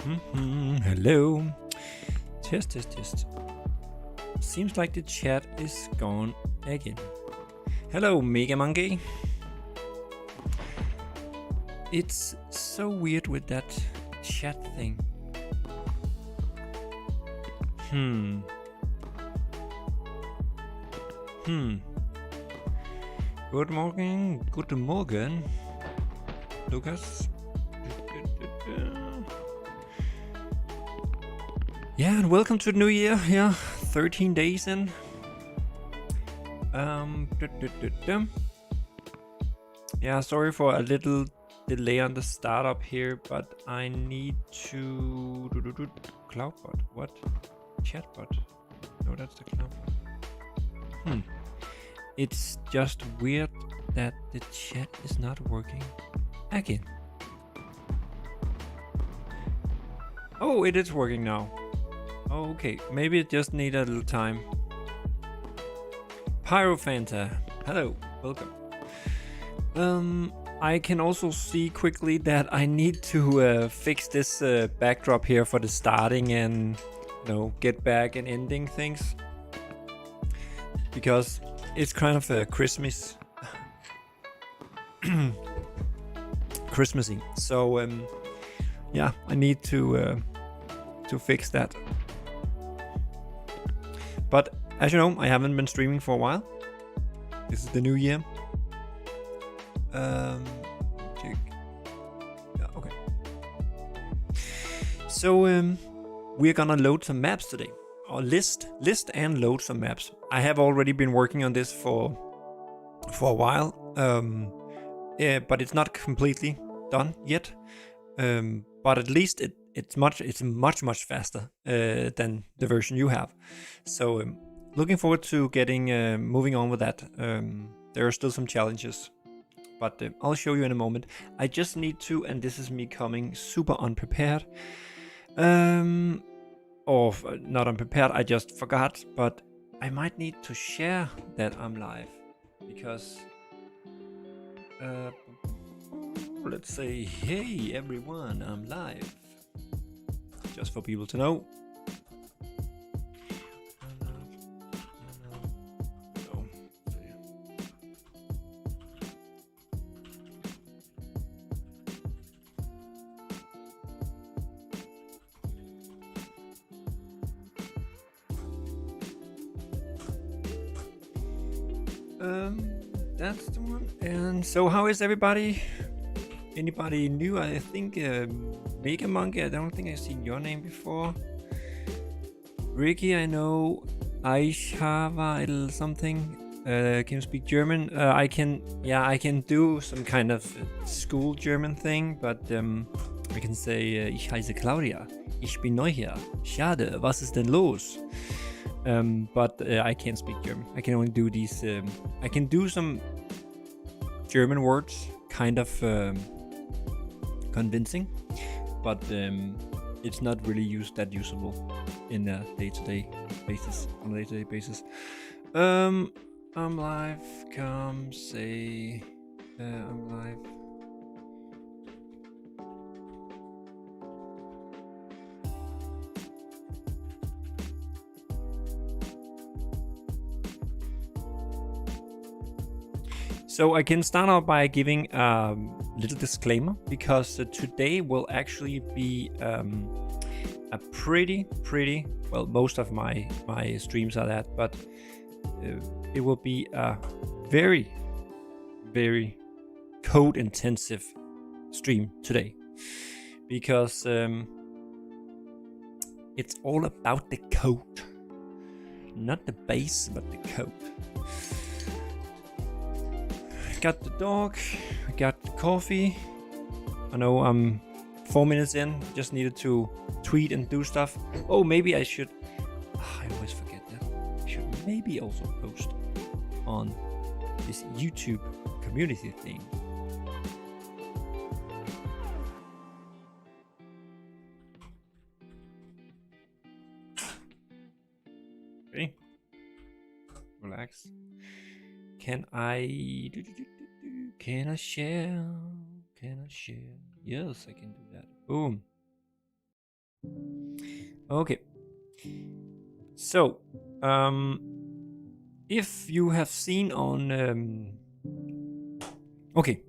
Hello. Test. Seems like the chat is gone again. Hello, Mega Monkey. It's so weird with that chat thing. Good morning, Lucas. Yeah, and welcome to the new year. Yeah, 13 days in. Yeah, sorry for a little delay on the startup here, but I need to Cloudbot. What? Chatbot? No, that's the Cloudbot. It's just weird that the chat is not working again. Oh, it is working now. Okay, maybe it just needs a little time. Pyrofanta, hello, welcome. I can also see quickly that I need to fix this backdrop here for the starting and get back and ending things, because it's kind of a Christmassy. So yeah, I need to fix that. But as you know, I haven't been streaming for a while. This is the new year. Check. Yeah, okay. So we're gonna load some maps today, or list and load some maps. I have already been working on this for a while, but it's not completely done yet. But at least it's much faster than the version you have. So looking forward to getting moving on with that. There are still some challenges, but I'll show you in a moment. I just need to, and this is me coming super unprepared, or not unprepared, I just forgot, but I might need to share that I'm live, because let's say, hey everyone, I'm live, just for people to know. That's the one. And so how is everybody? Anybody new? I think Mega Monkey, I don't think I've seen your name before. Ricky, I know. Aisha something. Can you speak German? I can do some kind of school German thing, but I can say ich heiße Claudia. Ich bin neu hier. Schade, was ist denn los? But I can't speak German. I can only do these. I can do some German words, kind of convincing, but it's not really usable in a day-to-day basis. On a day-to-day basis. I'm live. Come say I'm live. So I can start out by giving a little disclaimer, because today will actually be a pretty well, most of my streams are that, but it will be a very code intensive stream today, because it's all about the code, not the base, but the code. Got the dog, I got the coffee. I know I'm 4 minutes in, just needed to tweet and do stuff. Oh, maybe I should, I always forget that. I should maybe also post on this YouTube community thing. Okay, relax. Can I share? Yes, I can do that. Boom. Okay. So, if you have seen on... Okay,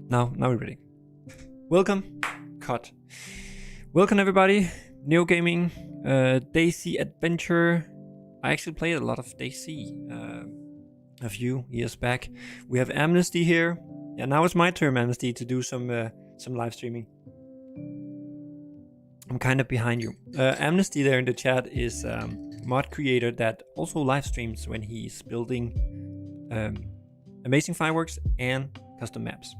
now we're ready. Welcome. Cut. Welcome everybody. Neo Gaming, Daisy Adventure. I actually played a lot of Daisy a few years back. We have Amnesty here. Yeah, now it's my turn, Amnesty, to do some live streaming. I'm kind of behind you. Amnesty there in the chat is mod creator that also live streams when he's building amazing fireworks and custom maps.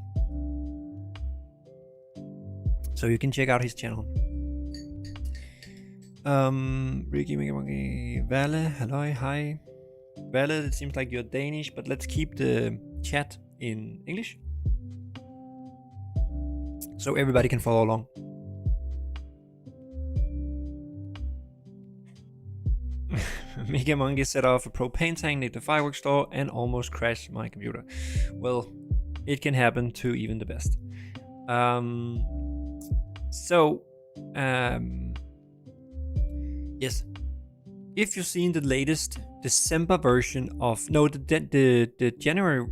So you can check out his channel. Ricky, Vale, hello, hi. Vale, it seems like you're Danish, but let's keep the chat in English so everybody can follow along. Mega Monkey set off a propane tank near the fireworks store and almost crashed my computer. Well, it can happen to even the best. Yes, if you've seen the latest December version of the January.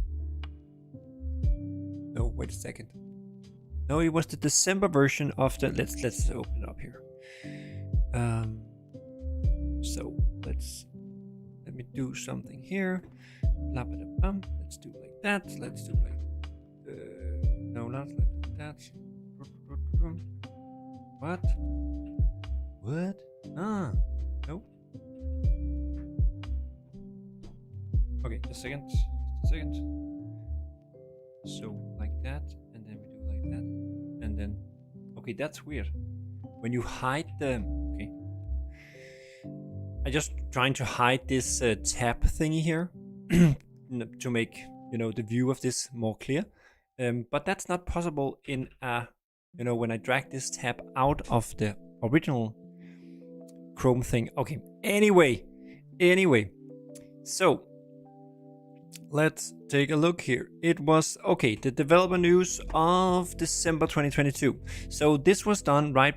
No, wait a second. No, it was the December version of the. Let's open it up here. So let me do something here. Let's do like that. Let's do like no, not like that. What? Ah, no. Okay, just a second. So like that, and then we do like that, and then okay, that's weird. When you hide the okay. I'm just trying to hide this tab thingy here to make the view of this more clear. But that's not possible in when I drag this tab out of the original Chrome thing. Okay. Anyway, so let's take a look here. It was okay. The developer news of December 2022. So this was done right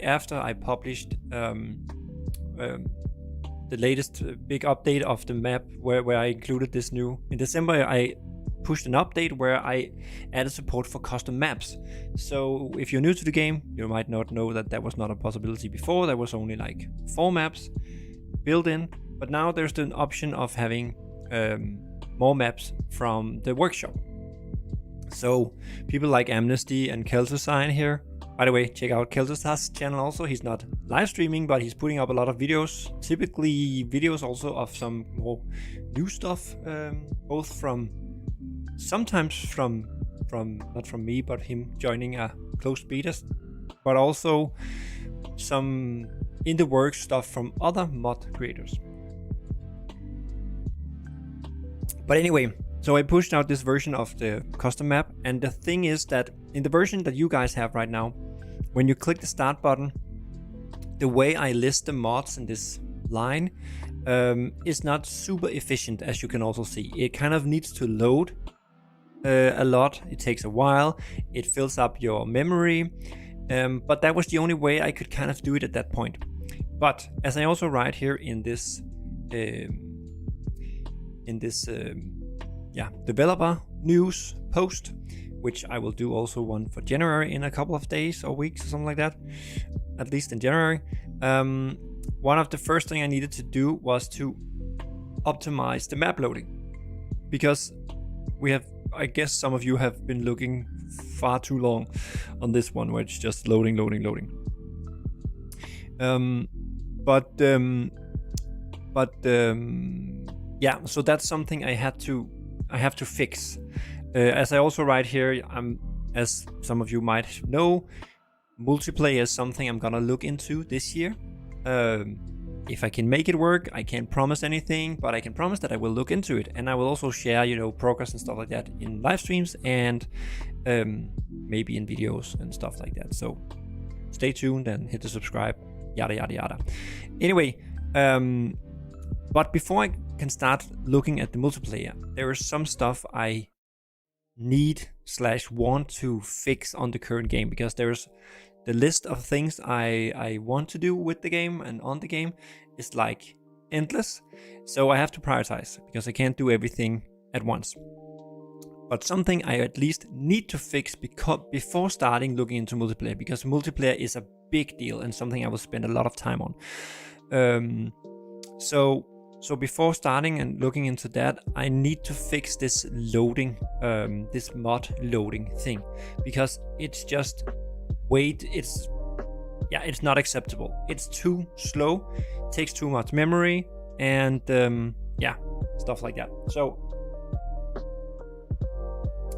after I published. The latest big update of the map where I included this new. In December, I pushed an update where I added support for custom maps. So if you're new to the game, you might not know that was not a possibility before. There was only like 4 maps built in, but now there's an option of having more maps from the workshop. So people like Amnesty and Keltersign here. By the way, check out Kelter's channel also. He's not live streaming, but he's putting up a lot of videos. Typically videos also of some more new stuff, both sometimes from not from me, but him joining a closed beta, but also some in the works stuff from other mod creators. But anyway, so I pushed out this version of the custom map, and the thing is that in the version that you guys have right now, when you click the start button, the way I list the mods in this line is not super efficient, as you can also see. It kind of needs to load a lot. It takes a while. It fills up your memory, but that was the only way I could kind of do it at that point. But as I also write here in this developer news post, which I will do also one for January in a couple of days or weeks or something like that, at least in January. One of the first thing I needed to do was to optimize the map loading, because I guess some of you have been looking far too long on this one, where it's just loading. Yeah, so that's something I have to fix. As I also write here, as some of you might know, multiplayer is something I'm gonna look into this year. If I can make it work, I can't promise anything, but I can promise that I will look into it, and I will also share, progress and stuff like that in live streams and maybe in videos and stuff like that. So stay tuned and hit the subscribe, yada yada yada. Anyway, but before I can start looking at the multiplayer, there is some stuff I need/want to fix on the current game, because there's the list of things I want to do with the game and on the game is like endless. So I have to prioritize because I can't do everything at once. But something I at least need to fix before starting looking into multiplayer, because multiplayer is a big deal and something I will spend a lot of time on. So before starting and looking into that, I need to fix this loading, this mod loading thing, because it's just it's not acceptable. It's too slow, takes too much memory, and stuff like that. So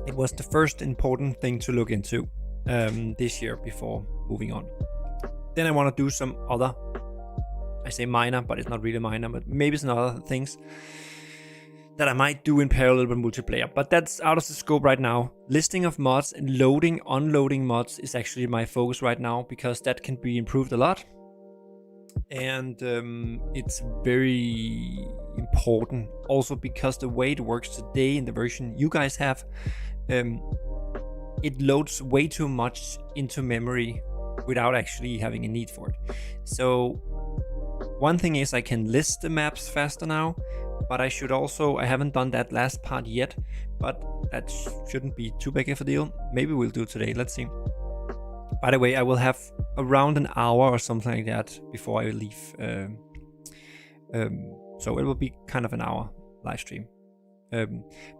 it was the first important thing to look into this year before moving on. Then I want to do some other, I say minor, but it's not really minor, but maybe some other things that I might do in parallel with multiplayer. But that's out of the scope right now. Listing of mods and loading, unloading mods is actually my focus right now, because that can be improved a lot. And it's very important also because the way it works today in the version you guys have, it loads way too much into memory without actually having a need for it. So one thing is I can list the maps faster now, but I haven't done that last part yet, but that shouldn't be too big of a deal. Maybe we'll do it today, let's see. By the way, I will have around an hour or something like that before I leave. So it will be kind of an hour live stream.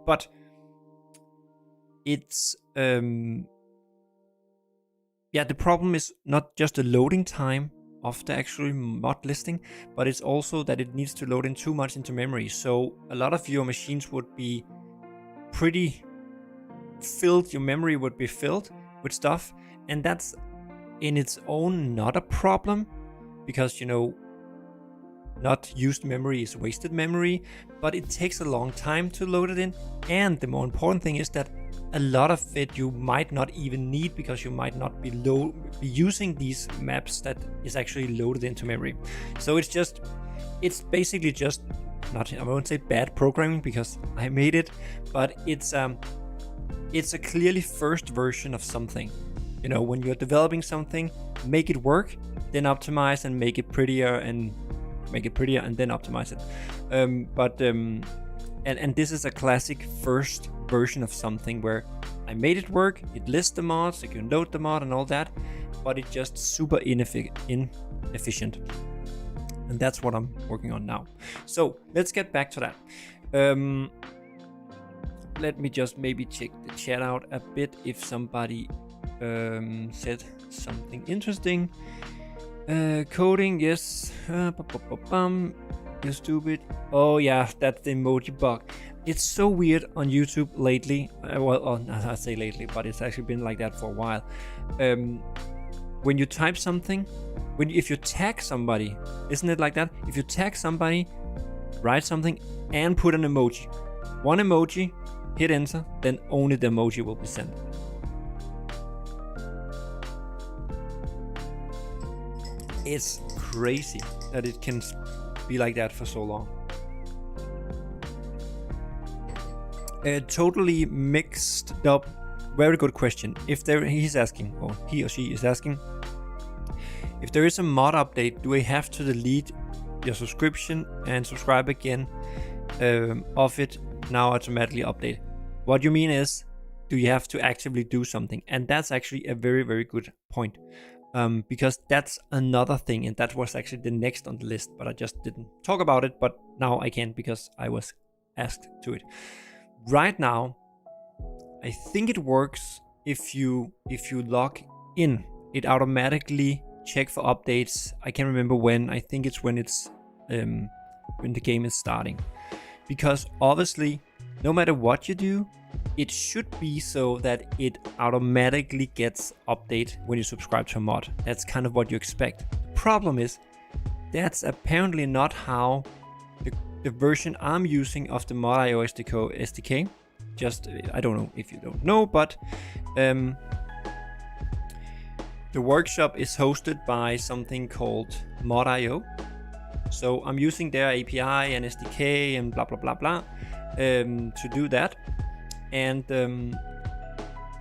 But it's the problem is not just the loading time of the actual mod listing, but it's also that it needs to load in too much into memory. So a lot of your machines would be pretty filled, your memory would be filled with stuff, and that's in its own not a problem, because not used memory is wasted memory, but it takes a long time to load it in. And the more important thing is that a lot of it you might not even need, because you might not be using these maps that is actually loaded into memory. So it's basically just not, I won't say bad programming because I made it, but it's a clearly first version of something. When you're developing something, make it work, then optimize and make it prettier, and then optimize it. And this is a classic first version of something where I made it work, it lists the mods, you can load the mod and all that, but it's just super inefficient. And that's what I'm working on now. So let's get back to that. Let me just maybe check the chat out a bit if somebody said something interesting. Coding, yes. You're stupid. Oh yeah, that's the emoji bug. It's so weird on YouTube lately. I say lately, but it's actually been like that for a while. When you type something, if you tag somebody, isn't it like that? If you tag somebody, write something and put an emoji. One emoji, hit enter, then only the emoji will be sent. It's crazy that it can be like that for so long. Totally mixed up. Very good question. He's asking, or he or she is asking, if there is a mod update, do I have to delete your subscription and subscribe again of it now automatically update? What you mean is, do you have to actively do something? And that's actually a very, very good point. Because that's another thing, and that was actually the next on the list, but I just didn't talk about it, but now I can because I was asked to it. Right now, I think it works if you log in, it automatically check for updates. I can't remember when. I think it's when the game is starting, because obviously no matter what you do, it should be so that it automatically gets update when you subscribe to a mod. That's kind of what you expect. The problem is that's apparently not how the version I'm using of the Mod.io SDK. Just, I don't know if you don't know, but the workshop is hosted by something called Mod.io. So I'm using their API and SDK and blah, blah, blah, blah to do that. And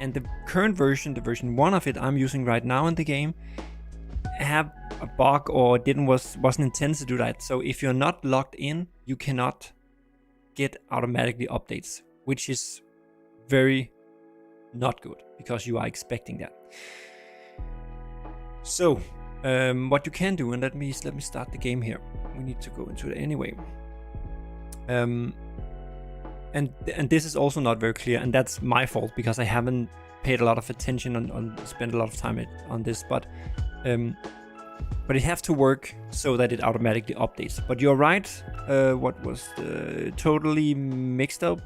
and the current version, the version 1 of it I'm using right now in the game, have a bug or wasn't intended to do that. So if you're not logged in, you cannot get automatically updates, which is very not good because you are expecting that. So what you can do, and let me start the game here. We need to go into it anyway. And this is also not very clear, and that's my fault because I haven't paid a lot of attention on spent a lot of time on this, but it have to work so that it automatically updates. But you're right, what was totally mixed up.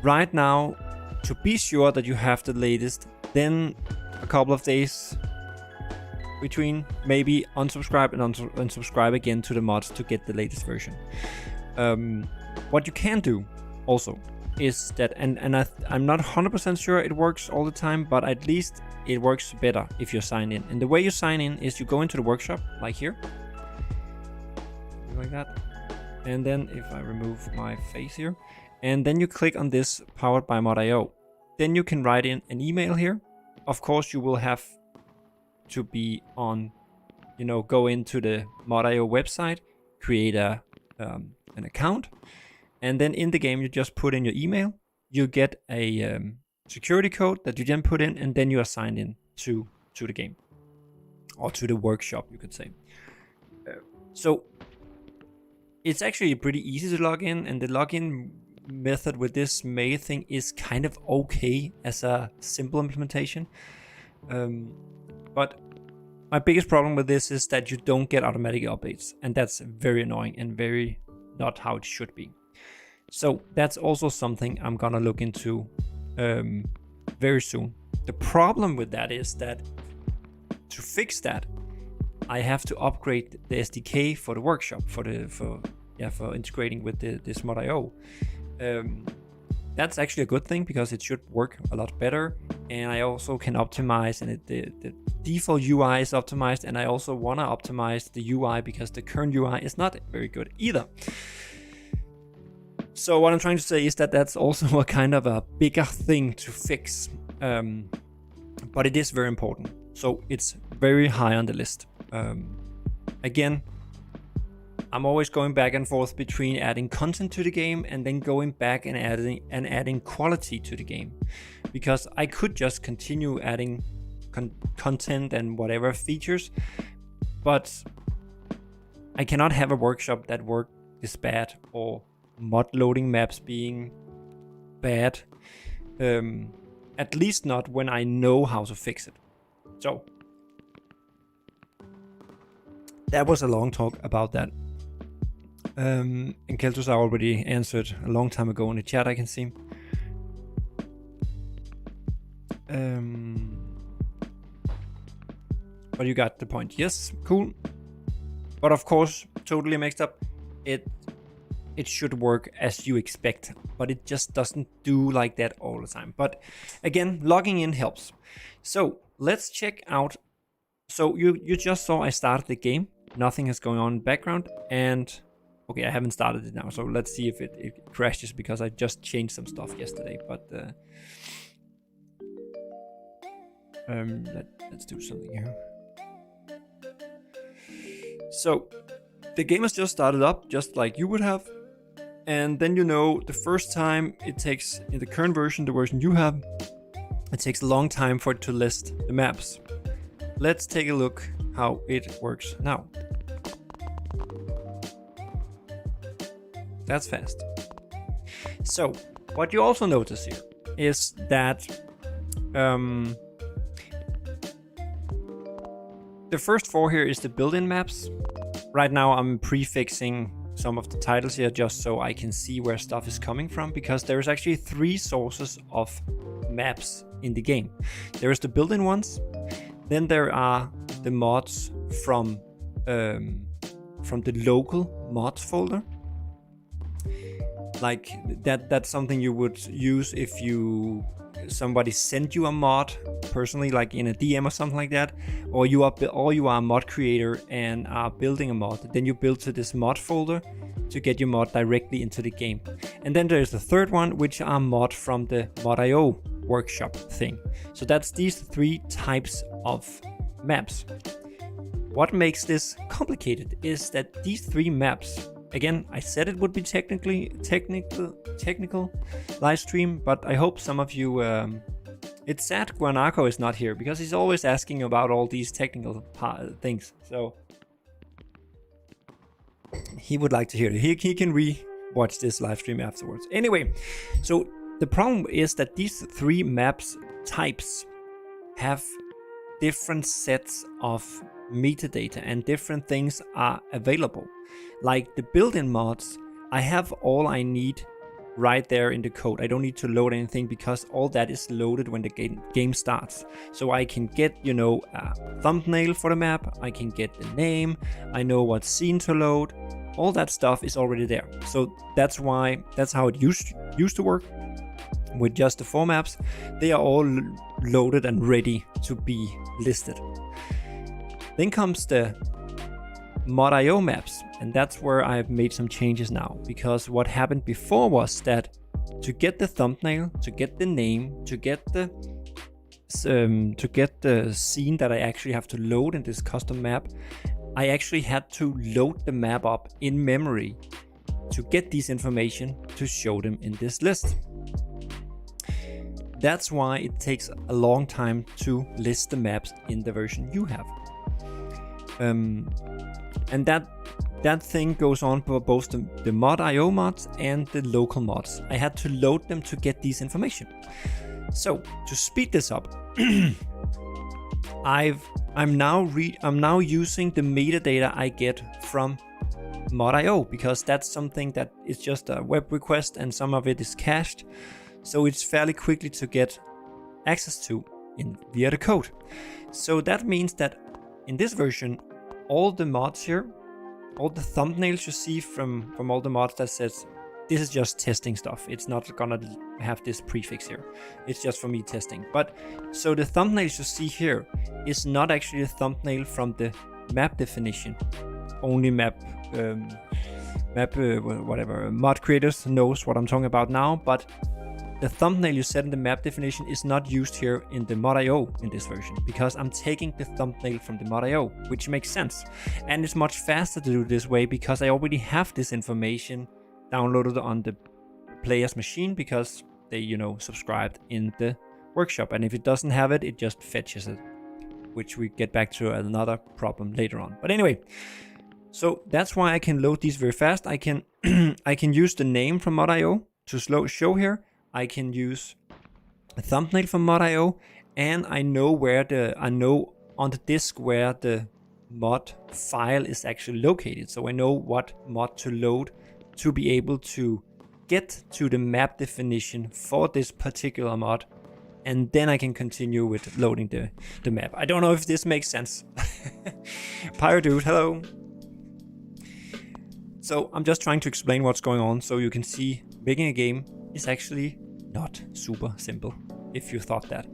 Right now, to be sure that you have the latest, then a couple of days between, maybe unsubscribe and unsubscribe again to the mods to get the latest version. What you can do also is that, and I'm not 100% sure it works all the time, but at least it works better if you sign in. And the way you sign in is you go into the workshop, like here, like that. And then if I remove my face here, and then you click on this powered by Mod.io, then you can write in an email here. Of course, you will have to be on, go into the Mod.io website, create an account, and then in the game you just put in your email. You get a security code that you then put in, and then you are signed in to the game, or to the workshop, you could say. So it's actually pretty easy to log in, and the login method with this mail thing is kind of okay as a simple implementation. But my biggest problem with this is that you don't get automatic updates, and that's very annoying and very not how it should be. So that's also something I'm gonna look into very soon. The problem with that is that to fix that, I have to upgrade the SDK for the workshop for integrating with this Mod.io. That's actually a good thing because it should work a lot better, and I also can optimize, and the default UI is optimized, and I also want to optimize the UI because the current UI is not very good either. So what I'm trying to say is that that's also a kind of a bigger thing to fix, but it is very important. So it's very high on the list. Again, I'm always going back and forth between adding content to the game and then going back and adding quality to the game, because I could just continue adding content and whatever features, but I cannot have a workshop that work is bad, or mod loading maps being bad, at least not when I know how to fix it. So that was a long talk about that. And Keltus I already answered a long time ago in the chat, I can see. But you got the point. Yes, cool. But of course, totally mixed up. It should work as you expect, but it just doesn't do like that all the time. But again, logging in helps. So let's check out. So you just saw I started the game. Nothing is going on in the background, and okay, I haven't started it now, so let's see if it crashes because I just changed some stuff yesterday. But let's do something here. So the game has just started up, just like you would have. And then the first time it takes, in the current version, the version you have, it takes a long time for it to list the maps. Let's take a look how it works now. That's fast. So what you also notice here is that the first 4 here is the built-in maps. Right now I'm prefixing some of the titles here just so I can see where stuff is coming from, because there's actually 3 sources of maps in the game. There is the built-in ones, then there are the mods from the local mods folder. Like that's something you would use if somebody sent you a mod personally, like in a DM or something like that, or you are a mod creator and are building a mod. Then you build to this mod folder to get your mod directly into the game. And then there's the third one, which are mod from the Mod.io workshop thing. So that's these 3 types of maps. What makes this complicated is that these 3 maps, again, I said it would be technical live stream, but I hope some of you, it's sad Guanaco is not here because he's always asking about all these technical things. So he would like to hear it. He can re-watch this live stream afterwards. Anyway, so the problem is that these 3 maps types have different sets of metadata and different things are available. Like the built-in mods, I have all I need right there in the code. I don't need to load anything because all that is loaded when the game starts. So I can get, you know, a thumbnail for the map, I can get the name, I know what scene to load, all that stuff is already there. So that's how it used to work with just the 4 maps. They are all loaded and ready to be listed. Then comes the mod.io maps, and that's where I've made some changes now, because what happened before was that to get the thumbnail, to get the name, to get the scene that I actually have to load in this custom map, I actually had to load the map up in memory to get these information to show them in this list. That's why it takes a long time to list the maps in the version you have. And that thing goes on for both the mod.io mods and the local mods. I had to load them to get these information. So to speed this up, I'm now using the metadata I get from mod.io, because that's something that is just a web request and some of it is cached. So it's fairly quickly to get access to via the code. So that means that in this version, all the mods here, all the thumbnails you see from all the mods that says this is just testing stuff. It's not gonna have this prefix here. It's just for me testing. But so the thumbnails you see here is not actually a thumbnail from the map definition. Only whatever mod creators knows what I'm talking about now. But the thumbnail you set in the map definition is not used here in the mod.io in this version, because I'm taking the thumbnail from the mod.io, which makes sense. And it's much faster to do this way because I already have this information downloaded on the player's machine because they, you know, subscribed in the workshop. And if it doesn't have it, it just fetches it, which we get back to another problem later on. But anyway, so that's why I can load these very fast. I can use the name from mod.io to show here. I can use a thumbnail from mod.io, and I know on the disk where the mod file is actually located. So I know what mod to load to be able to get to the map definition for this particular mod, and then I can continue with loading the map. I don't know if this makes sense. Pyro Dude, hello. So I'm just trying to explain what's going on so you can see making a game is actually not super simple, if you thought that.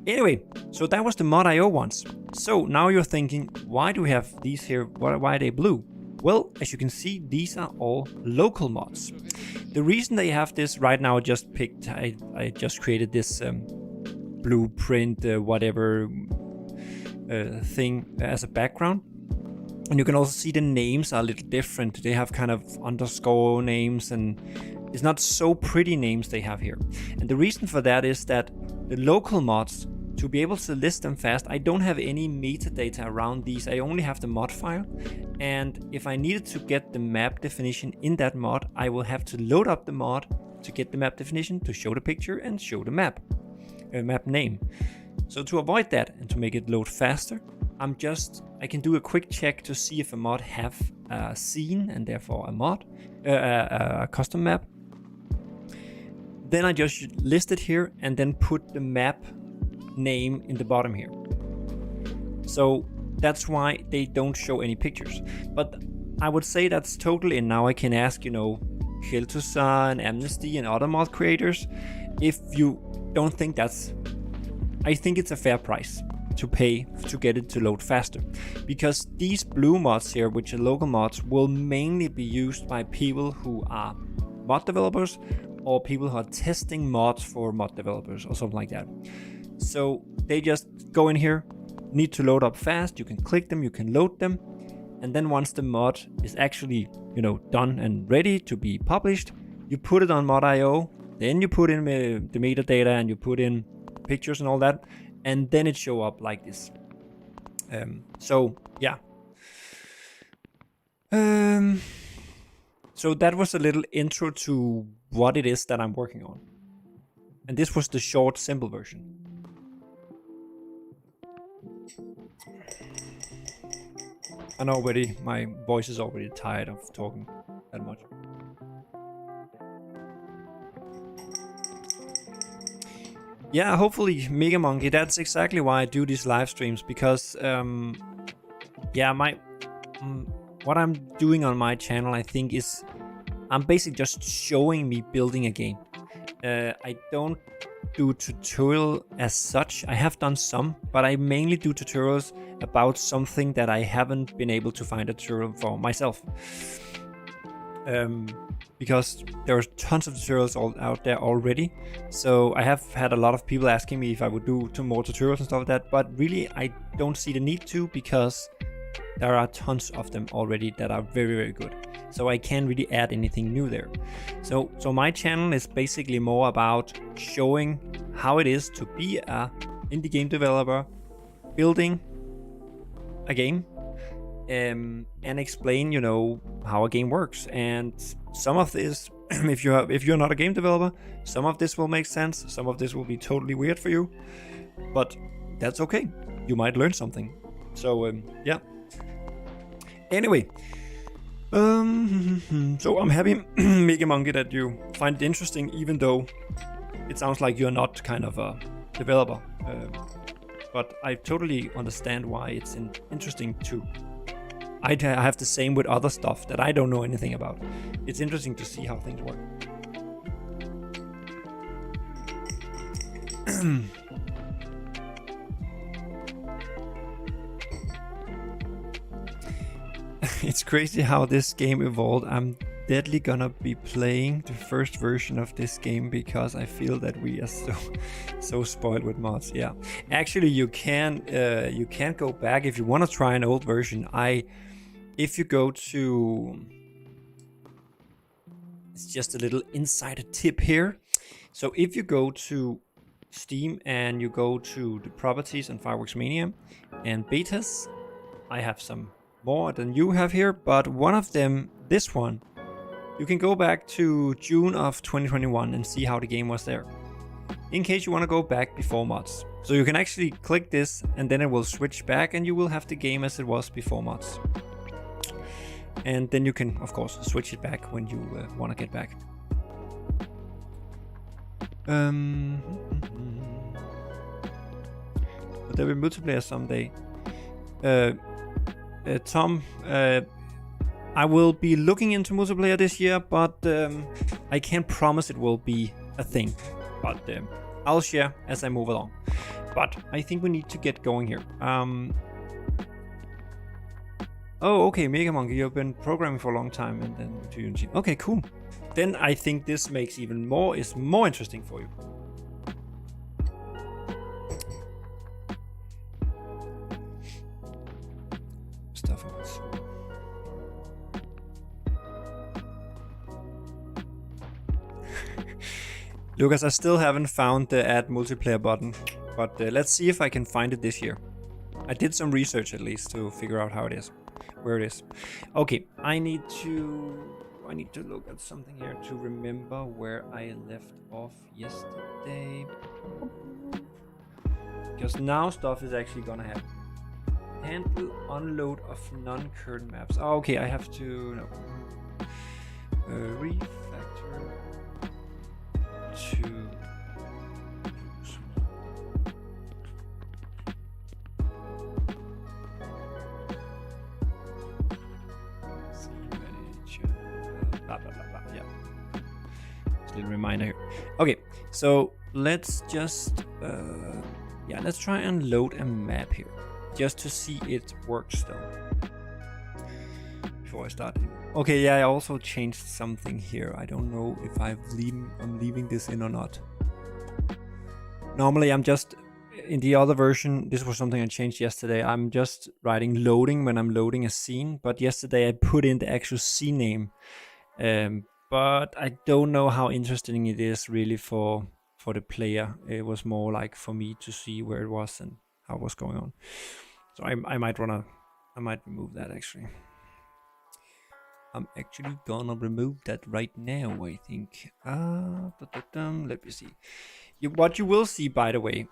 Anyway, so that was the mod.io ones. So now you're thinking, why do we have these here? Why are they blue? Well, as you can see, these are all local mods. The reason they have this right now, I just created this blueprint, whatever thing as a background. And you can also see the names are a little different. They have kind of underscore names, and it's not so pretty names they have here. And the reason for that is that the local mods, to be able to list them fast, I don't have any metadata around these. I only have the mod file. And if I needed to get the map definition in that mod, I will have to load up the mod to get the map definition, to show the picture and show the map name. So to avoid that and to make it load faster, I can do a quick check to see if a mod have a scene and therefore a custom map. Then I just list it here and then put the map name in the bottom here. So that's why they don't show any pictures. But I would say that's totally, and now I can ask, Kiltusa and Amnesty and other mod creators, if you don't think I think it's a fair price to pay to get it to load faster, because these blue mods here, which are local mods, will mainly be used by people who are mod developers or people who are testing mods for mod developers or something like that. So they just go in here, need to load up fast, you can click them, you can load them, and then once the mod is actually, you know, done and ready to be published, you put it on mod.io, then you put in the metadata and you put in pictures and all that, and then it show up like this. So yeah. So that was a little intro to what it is that I'm working on. And this was the short, simple version. And already, my voice is already tired of talking that much. Yeah, hopefully Mega Monkey, that's exactly why I do these live streams, because yeah, what I'm doing on my channel, I think, is I'm basically just showing me building a game. I don't do tutorial as such. I have done some, but I mainly do tutorials about something that I haven't been able to find a tutorial for myself. Because there are tons of tutorials all out there already. So I have had a lot of people asking me if I would do some more tutorials and stuff like that, but really I don't see the need to, because there are tons of them already that are very, very good. So I can't really add anything new there. So my channel is basically more about showing how it is to be a indie game developer, building a game, and explain, you know, how a game works. And some of this, if you're not a game developer, some of this will make sense, some of this will be totally weird for you, but that's okay. You might learn something. So yeah. Anyway, so I'm happy, Mega Monkey, that you find it interesting, even though it sounds like you're not kind of a developer. But I totally understand why it's interesting too. I have the same with other stuff that I don't know anything about. It's interesting to see how things work. It's crazy how this game evolved. I'm deadly gonna be playing the first version of this game because I feel that we are so spoiled with mods. Yeah, actually you can go back if you want to try an old version. If you go to, it's just a little insider tip here. So if you go to Steam and you go to the properties and Fireworks MANIA and betas, I have some more than you have here, but one of them, this one, you can go back to June of 2021 and see how the game was there, in case you want to go back before mods. So you can actually click this and then it will switch back and you will have the game as it was before mods. And then you can, of course, switch it back when you want to get back. But there will be multiplayer someday. Tom, I will be looking into multiplayer this year, but I can't promise it will be a thing. But I'll share as I move along. But I think we need to get going here. Oh, okay, Mega Monkey, you've been programming for a long time and then to Unity. Okay, cool. Then I think this makes even more interesting for you. Stuff of it. Lucas, I still haven't found the add multiplayer button, but let's see if I can find it this year. I did some research at least to figure out how it is. Where it is. Okay, I need to look at something here to remember where I left off yesterday. Because now stuff is actually gonna happen. Handle unload of non-current maps. Oh, okay, I have to refactor to little reminder here. Okay, so let's just let's try and load a map here just to see it works though. before I start. Okay, yeah, I also changed something here. I don't know if I'm leaving this in or not. Normally I'm just, in the other version, this was something I changed yesterday. I'm just writing loading when I'm loading a scene, but yesterday I put in the actual scene name. But I don't know how interesting it is really for the player. It was more like for me to see where it was and how it was going on. So I might remove that actually. I'm actually gonna remove that right now, I think. Let me see. What you will see, by the way,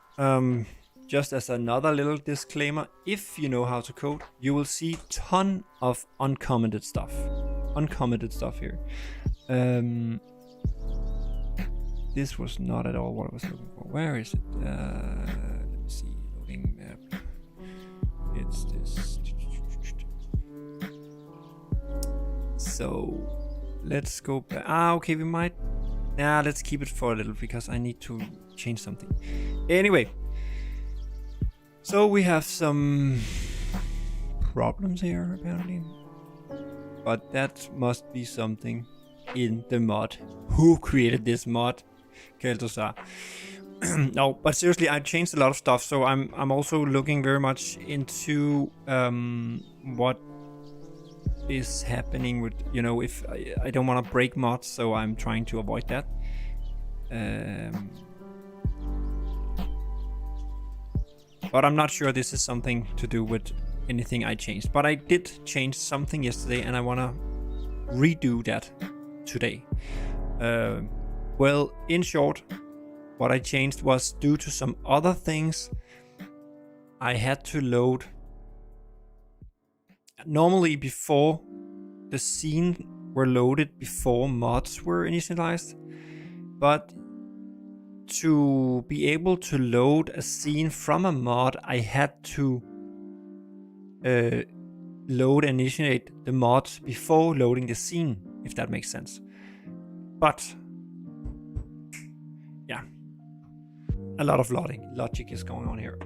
just as another little disclaimer, if you know how to code, you will see ton of uncommented stuff. Uncommented stuff here. This was not at all what I was looking for. Where is it? Let me see. Loading map. It's this. So let's go back. Okay, we might. Nah, let's keep it for a little because I need to change something. Anyway, so we have some problems here apparently, but that must be something in the mod. Who created this mod? Keltosar. No, but seriously, I changed a lot of stuff, so I'm also looking very much into what is happening with, you know, if I don't want to break mods, so I'm trying to avoid that. But I'm not sure this is something to do with anything I changed, but I did change something yesterday and I want to redo that today. Well, in short, what I changed was due to some other things. I had to load. Normally before the scene were loaded before mods were initialized, but to be able to load a scene from a mod, I had to load and initiate the mods before loading the scene, if that makes sense. But yeah, a lot of logic is going on here.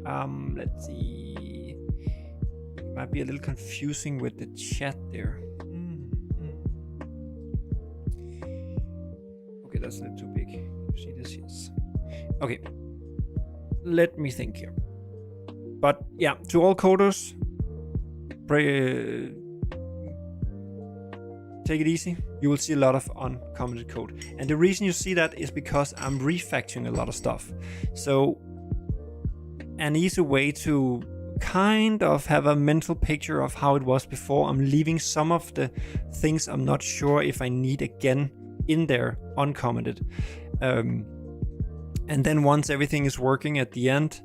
Let's see. It might be a little confusing with the chat there. Okay, that's a little too big. You see this? Yes. Okay. Let me think here. But yeah, to all coders, take it easy. You will see a lot of uncommented code. And the reason you see that is because I'm refactoring a lot of stuff. So an easy way to kind of have a mental picture of how it was before, I'm leaving some of the things I'm not sure if I need again in there uncommented. And then once everything is working at the end,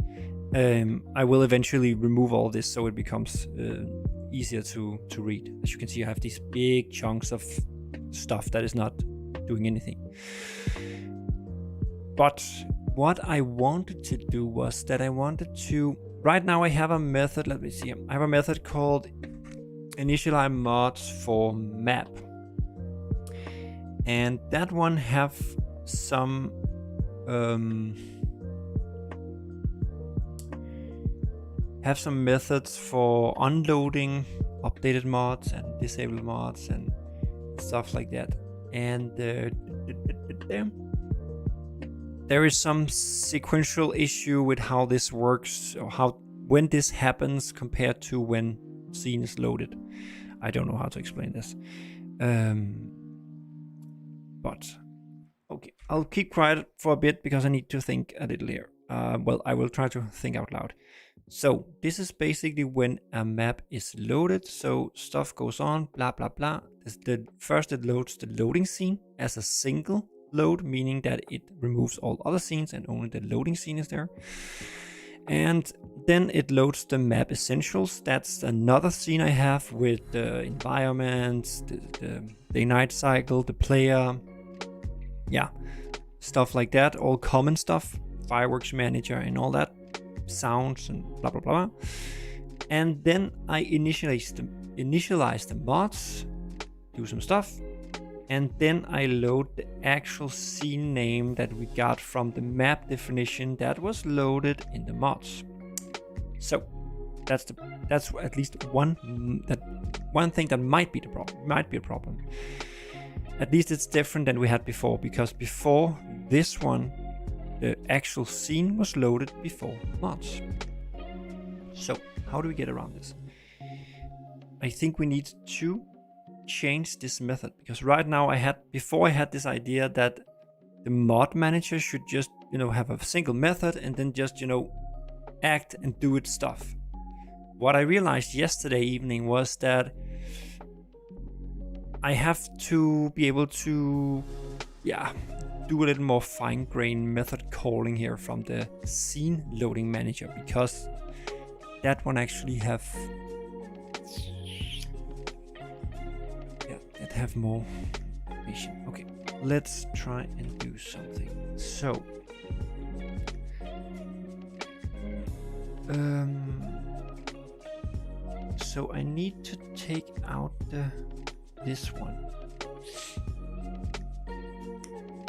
I will eventually remove all this so it becomes easier to read. As you can see, I have these big chunks of stuff that is not doing anything. But what I wanted to do was that I wanted to, right now I have a method, let me see, I have a method called initialize mods for map. And that one have some methods for unloading updated mods and disabled mods and stuff like that. And there is some sequential issue with how this works, or when this happens compared to when scene is loaded. I don't know how to explain this. But okay, I'll keep quiet for a bit because I need to think a little here. Well, I will try to think out loud. So this is basically when a map is loaded. So stuff goes on, blah, blah, blah. First it loads the loading scene as a single load, meaning that it removes all other scenes and only the loading scene is there. And then it loads the map essentials. That's another scene I have with the environments, the day-night cycle, the player. Yeah, stuff like that, all common stuff, fireworks manager and all that, sounds and blah blah blah. And then I initialize the mods, do some stuff, and then I load the actual scene name that we got from the map definition that was loaded in the mods. So that's at least one one thing that might be a problem. At least it's different than we had before, because before this one, the actual scene was loaded before mods. So how do we get around this? I think we need to change this method, because right now I had this idea that the mod manager should just, have a single method and then just, act and do its stuff. What I realized yesterday evening was that I have to be able to, do a little more fine-grained method calling here from the scene loading manager, because that one actually have more information. Okay, let's try and do something. So so I need to take out this one.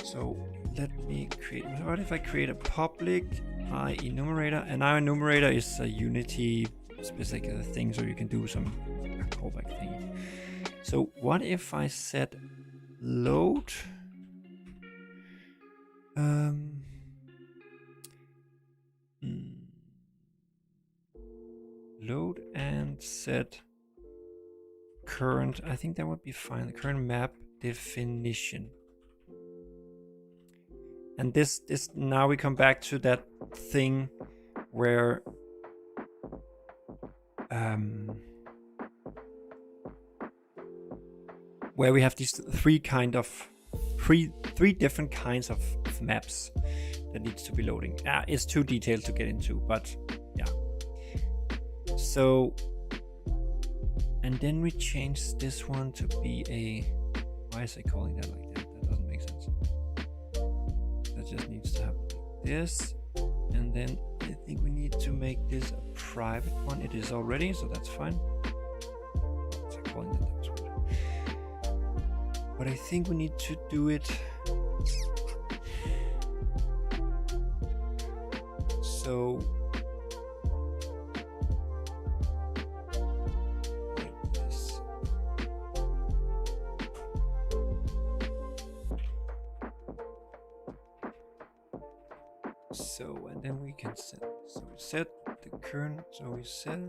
So let me create, what if I create a public enumerator, and our enumerator is a Unity specific thing, so you can do some callback thing. So what if I set load load and set current, I think that would be fine, the current map definition. And this now we come back to that thing where we have these three different kinds of maps that needs to be loading. It's too detailed to get into, but yeah. So, and then we change this one to be a, why is it calling that like that? That doesn't make sense. That just needs to happen like this. And then I think we need to make this a private one. It is already, so that's fine. What's it calling that? That's weird. But I think we need to do it so like this. So, and then we can set, so we set the current, so we set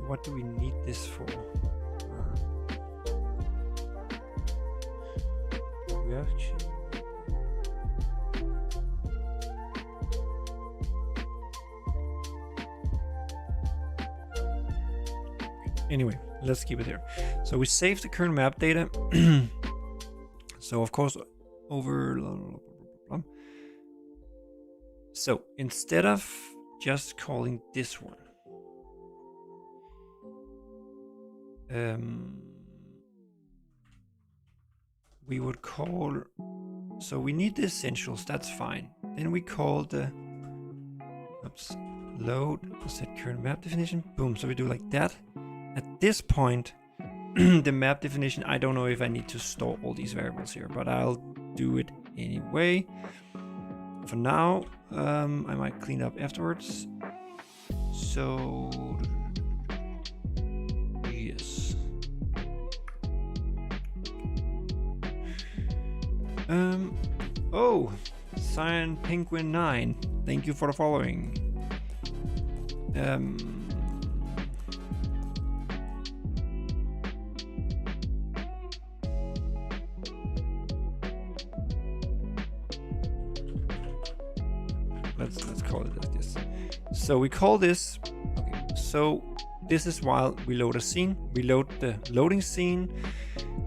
what do we need this for? We have changed. Anyway, let's keep it here. So we save the current map data. So of course over. So instead of just calling this one, we would call, so we need the essentials, that's fine. Then we call the load set current map definition, boom. So we do like that. At this point, the map definition, I don't know if I need to store all these variables here, but I'll do it anyway. For now, I might clean up afterwards. So yes. Oh, Cyan Penguin 9, thank you for the following. Let's call it like this. So we call this, okay, so this is while we load a scene. We load the loading scene,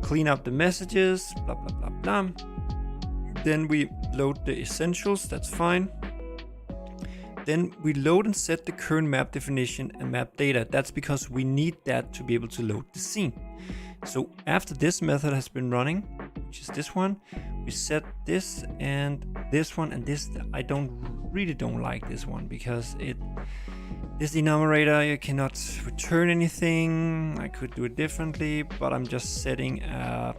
clean up the messages, blah blah blah blah. Then we load the essentials, that's fine. Then we load and set the current map definition and map data. That's because we need that to be able to load the scene. So after this method has been running, which is this one, we set this and this one and this. I really don't like this one because This enumerator, you cannot return anything. I could do it differently, but I'm just setting a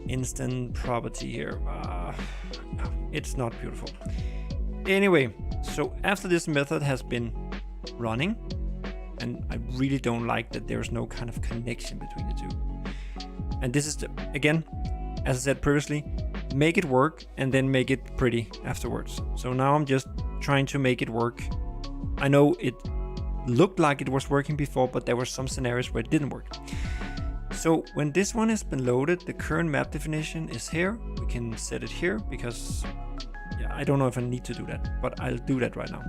instant property here. No, it's not beautiful. Anyway, so after this method has been running, and I really don't like that there's no kind of connection between the two. And this is, again, as I said previously, make it work and then make it pretty afterwards. So now I'm just trying to make it work. I know it looked like it was working before, but there were some scenarios where it didn't work. So when this one has been loaded, the current map definition is here. We can set it here because I don't know if I need to do that, but I'll do that right now.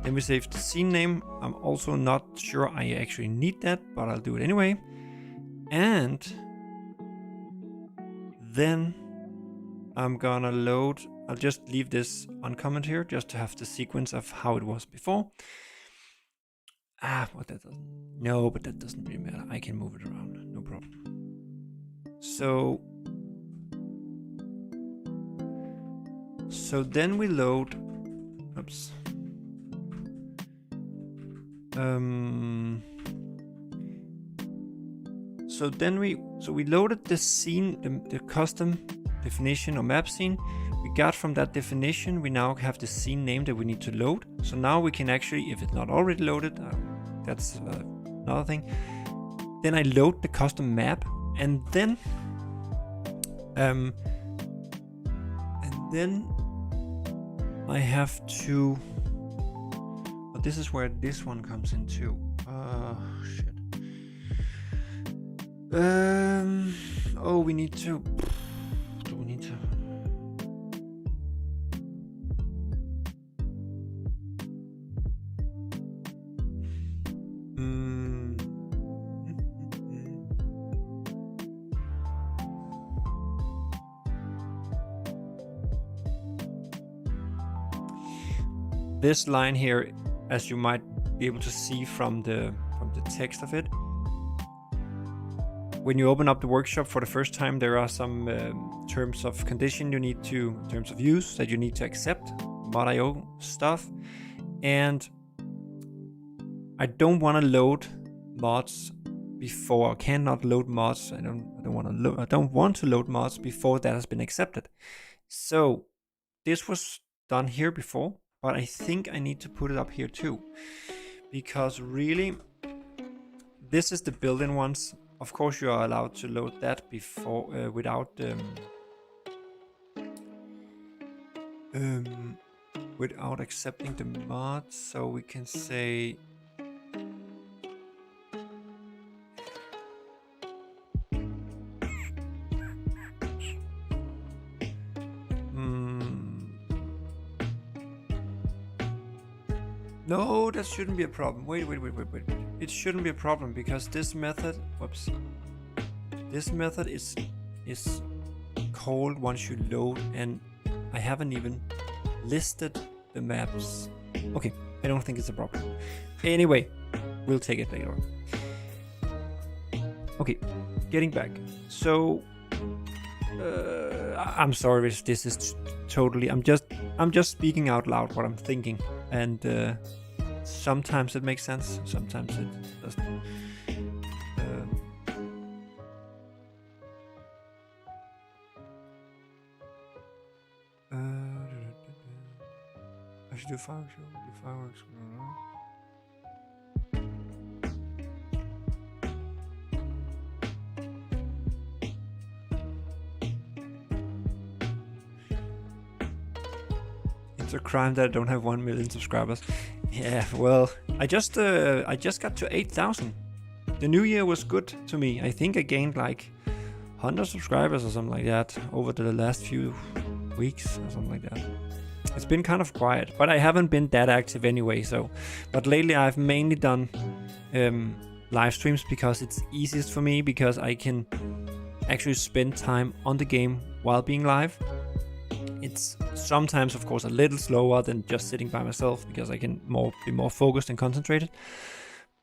Then we save the scene name. I'm also not sure I actually need that, but I'll do it anyway. And then I'm gonna load, I'll just leave this uncommented here just to have the sequence of how it was before. What that doesn't, no, but that doesn't really matter. I can move it around, no problem. So then we load, oops. So we loaded the scene, the custom definition or map scene. We got from that definition, we now have the scene name that we need to load. So now we can actually, if it's not already loaded, that's another thing. Then I load the custom map, and then I have to. But this is where this one comes in too. Shit. Oh, we need to. Do we need to? This line here, as you might be able to see from the text of it, when you open up the workshop for the first time, there are some terms of condition you need to, terms of use that you need to accept, mod.io stuff, and I don't want to load mods before. I cannot load mods. I don't want to load mods before that has been accepted. So this was done here before, but I think I need to put it up here too, because really this is the built-in ones. Of course you are allowed to load that before without accepting the mods. So we can say no, that shouldn't be a problem. Wait. It shouldn't be a problem because this method, this method is called once you load, and I haven't even listed the maps. Okay, I don't think it's a problem. Anyway, we'll take it later on. Okay, getting back. So I'm sorry if this is totally. I'm just speaking out loud what I'm thinking, and sometimes it makes sense, sometimes it doesn't. I should do fireworks. It's a crime that I don't have 1 million subscribers. Yeah, well, I just got to 8,000. The new year was good to me. I think I gained like 100 subscribers or something like that over the last few weeks or something like that. It's been kind of quiet, but I haven't been that active anyway. So, but lately I've mainly done live streams because it's easiest for me, because I can actually spend time on the game while being live. It's sometimes, of course, a little slower than just sitting by myself because I can be more focused and concentrated.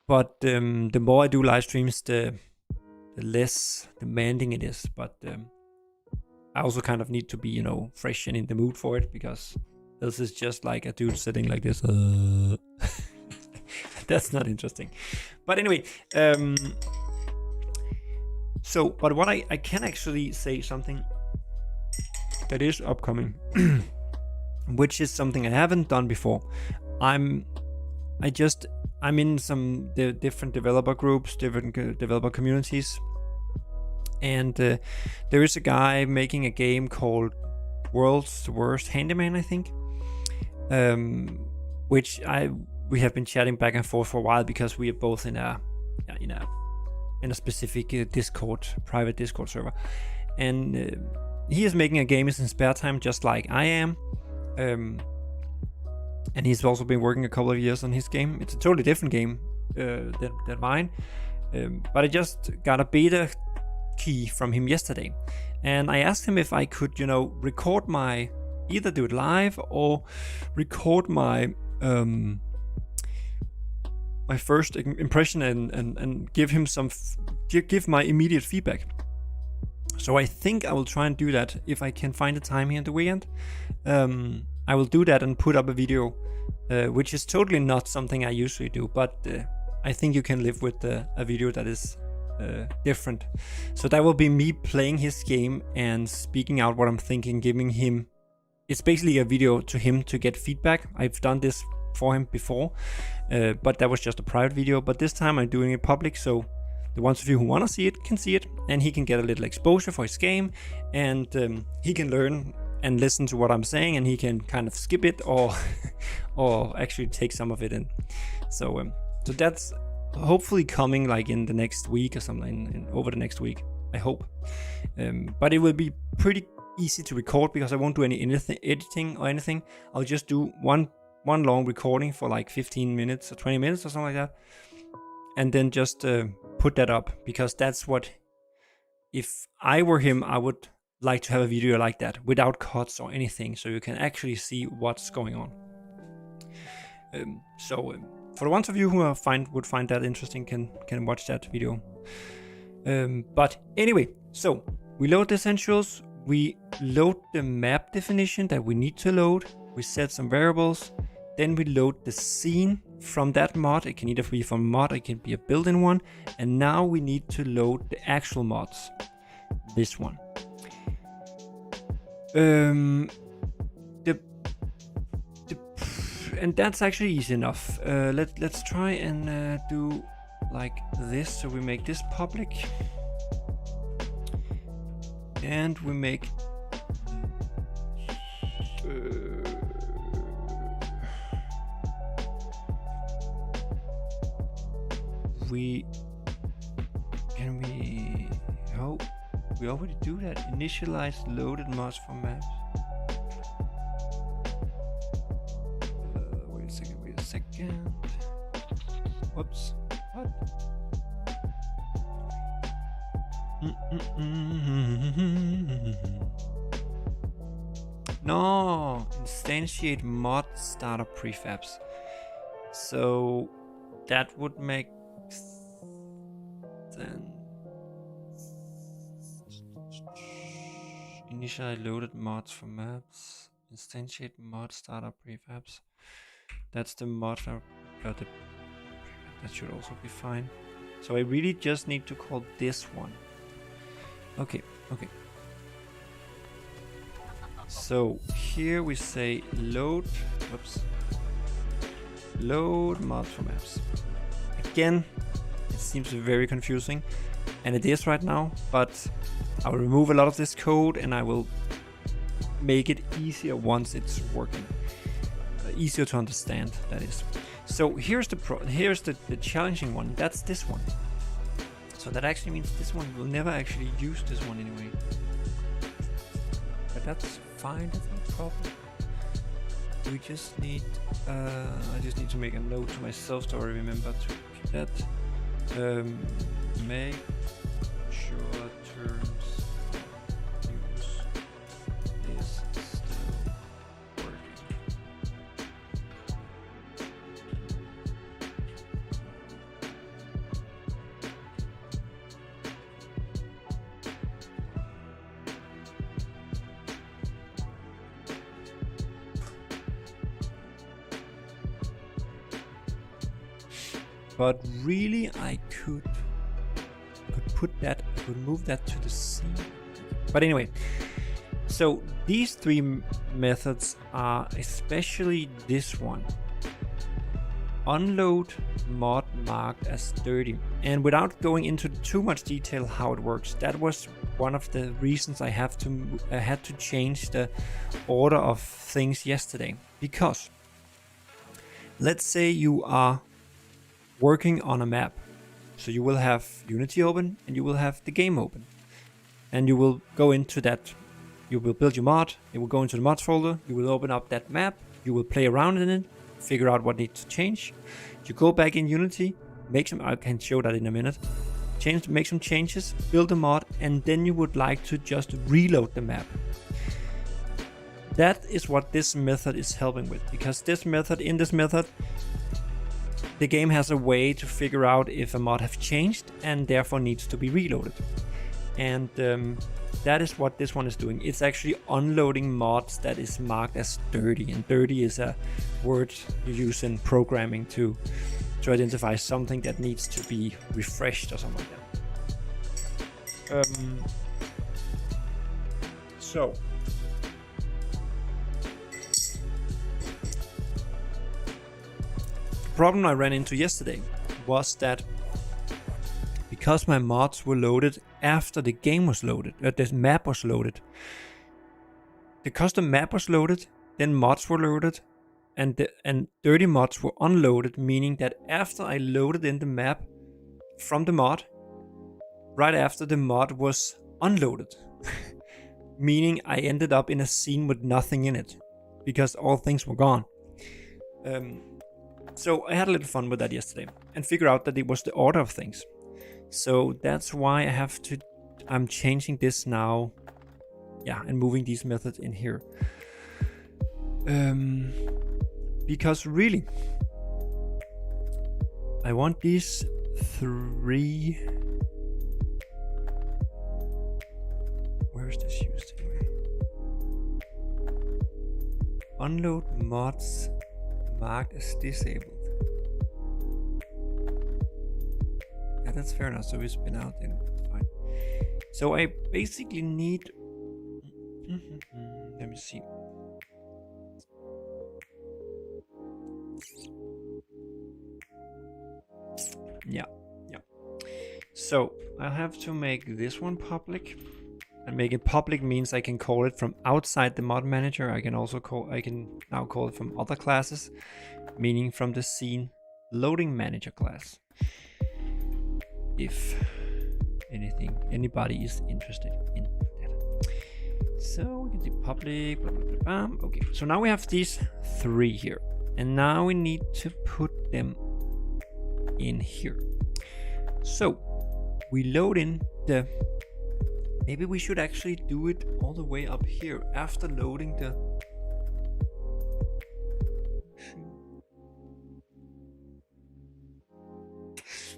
But the more I do live streams, the less demanding it is. But I also kind of need to be, fresh and in the mood for it, because This is just like a dude sitting like this. That's not interesting. But anyway, but what I can actually say something that is upcoming, which is something I haven't done before. I'm in some different developer groups, different developer communities, and there is a guy making a game called World's Worst Handyman, I think, which we have been chatting back and forth for a while because we are both in a specific private Discord server, and he is making a game in his spare time, just like I am. And he's also been working a couple of years on his game. It's a totally different game than mine. But I just got a beta key from him yesterday. And I asked him if I could, record either do it live or record my first impression and give him give my immediate feedback. So I think I will try and do that if I can find the time here in the weekend. I will do that and put up a video, which is totally not something I usually do, but I think you can live with a video that is different. So that will be me playing his game and speaking out what I'm thinking, giving him... It's basically a video to him to get feedback. I've done this for him before, but that was just a private video. But this time I'm doing it public, so the ones of you who want to see it can see it, and he can get a little exposure for his game, and he can learn and listen to what I'm saying, and he can kind of skip it or actually take some of it in. So that's hopefully coming like in the next week or something, over the next week, I hope. But it will be pretty easy to record because I won't do any editing or anything. I'll just do one long recording for like 15 minutes or 20 minutes or something like that, and then just put that up, because that's what, if I were him, I would like to have a video like that without cuts or anything, so you can actually see what's going on. For the ones of you who would find that interesting, can watch that video. But anyway, so we load the essentials, we load the map definition that we need to load, we set some variables, then we load the scene from that mod. It can either be from a mod, it can be a built-in one, and now we need to load the actual mods. This one. And that's actually easy enough. Let's try and do like this. So we make this public, and we make we already do that. Initialize loaded mods for maps. Wait a second. Whoops. What? No, instantiate mod starter prefabs. So that would make sense. Initially loaded mods for maps. Instantiate mod starter prefabs. That's the mod I got. That should also be fine. So I really just need to call this one. Okay. So here we say load mods for maps. Again, it seems very confusing, and it is right now, but I will remove a lot of this code and I will make it easier once it's working. Easier to understand, that is. So here's the challenging one. That's this one. So that actually means this one will never actually use this one anyway. But that's fine, that's no problem. We just need I just need to make a note to myself so I remember to keep that. Make sure terms use is still working. but really I could move that to the scene. But anyway, so these three methods are, especially this one, unload mod marked as dirty. And without going into too much detail how it works, that was one of the reasons I had to change the order of things yesterday. Because let's say you are working on a map. So you will have Unity open and you will have the game open. And you will go into that, you will build your mod, it will go into the mods folder, you will open up that map, you will play around in it, figure out what needs to change. You go back in Unity, I can show that in a minute, make some changes, build a mod, and then you would like to just reload the map. That is what this method is helping with, because in this method, the game has a way to figure out if a mod has changed and therefore needs to be reloaded. And that is what this one is doing. It's actually unloading mods that is marked as dirty. And dirty is a word you use in programming to identify something that needs to be refreshed or something like that. So the problem I ran into yesterday was that because my mods were loaded after the game was loaded, the map was loaded. The custom map was loaded, then mods were loaded, and dirty mods were unloaded, meaning that after I loaded in the map from the mod, right after the mod was unloaded, meaning I ended up in a scene with nothing in it, because all things were gone. So I had a little fun with that yesterday, and figured out that it was the order of things. So that's why I'm changing this now. Yeah, and moving these methods in here. Because really, I want these three. Where is this used anyway? Unload mods marked as disabled. Yeah, that's fair enough. So we spin out then. Fine. So I basically need. Let me see. Yeah. So I have to make this one public. And make it public means I can call it from outside the mod manager. I can now call it from other classes, meaning from the scene loading manager class. If anybody is interested in that. So we can do public, blah, blah, blah, blah. Okay, so now we have these three here. And now we need to put them in here. So we load in the. Maybe we should actually do it all the way up here after loading the.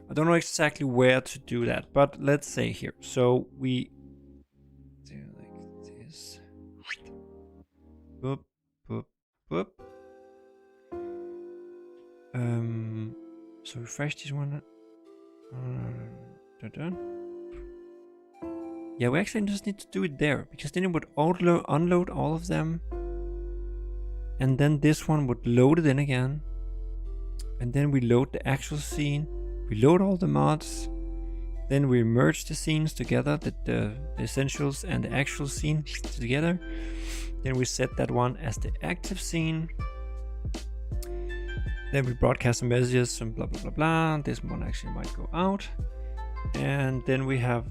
I don't know exactly where to do that, but let's say here. So we do like this. Boop, boop, boop. So refresh this one. Yeah, we actually just need to do it there, because then it would unload all of them. And then this one would load it in again. And then we load the actual scene. We load all the mods. Then we merge the scenes together, the essentials and the actual scene together. Then we set that one as the active scene. Then we broadcast some messages and blah, blah, blah, blah. This one actually might go out. And then we have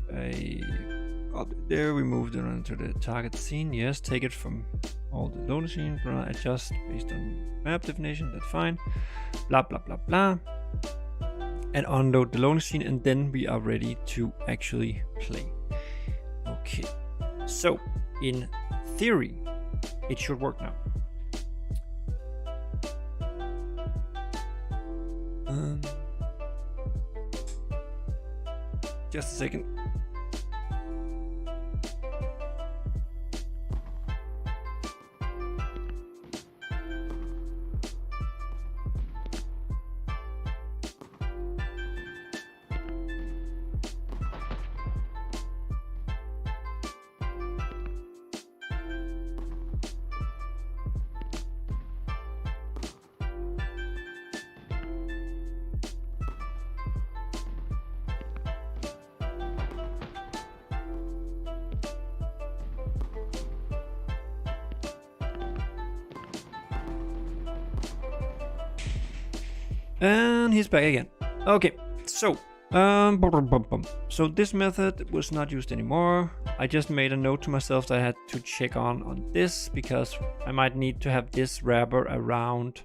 there we moved it onto the target scene. Yes, take it from all the loading scene, adjust based on map definition, that's fine. Blah, blah, blah, blah. And unload the loading scene, and then we are ready to actually play. Okay, so in theory, it should work now. Just a second. And he's back again. Okay, so so this method was not used anymore. I just made a note to myself that I had to check on this because I might need to have this wrapper around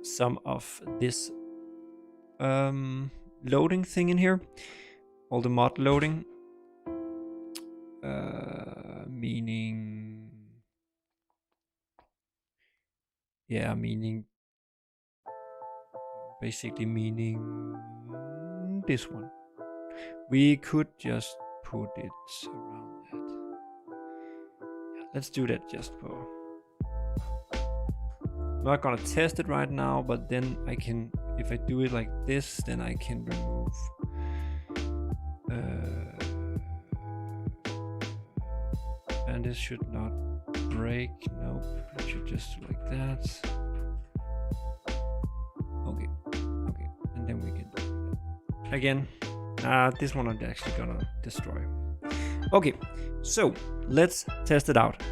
some of this loading thing in here, all the mod loading, meaning basically meaning this one. We could just put it around that. Yeah, let's do that just for... I'm not gonna test it right now, but then I can, if I do it like this, then I can remove and this should not break. Nope, it should just do like that. Okay, and then we can do that again. This one I'm actually gonna destroy. Okay, so let's test it out,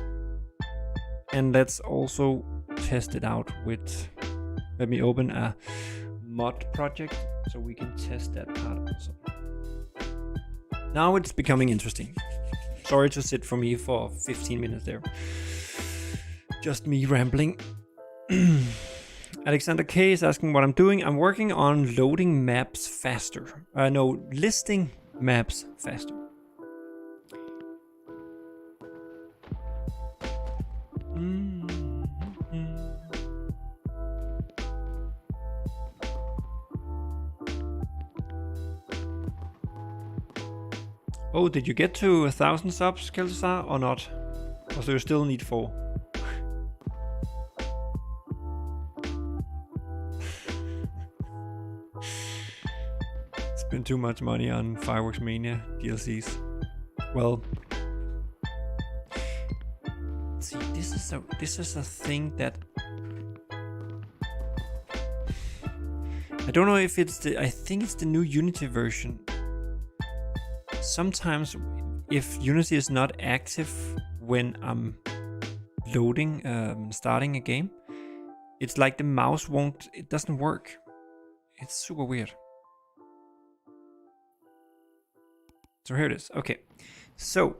and let's also test it out with, let me open a mod project so we can test that part also. Now it's becoming interesting. Sorry to sit for me for 15 minutes there. Just me rambling. Alexander K is asking what I'm doing. I'm working on loading maps faster. Listing maps faster. Oh, did you get to 1,000 subs, Kel'Thuzar, or not? Or do you still need 4? Spend too much money on Fireworks Mania DLCs. Well, see, this is a thing that I don't know if it's I think it's the new Unity version. Sometimes if Unity is not active when I'm loading, starting a game, it's like the mouse it doesn't work. It's super weird. So here it is. Okay, so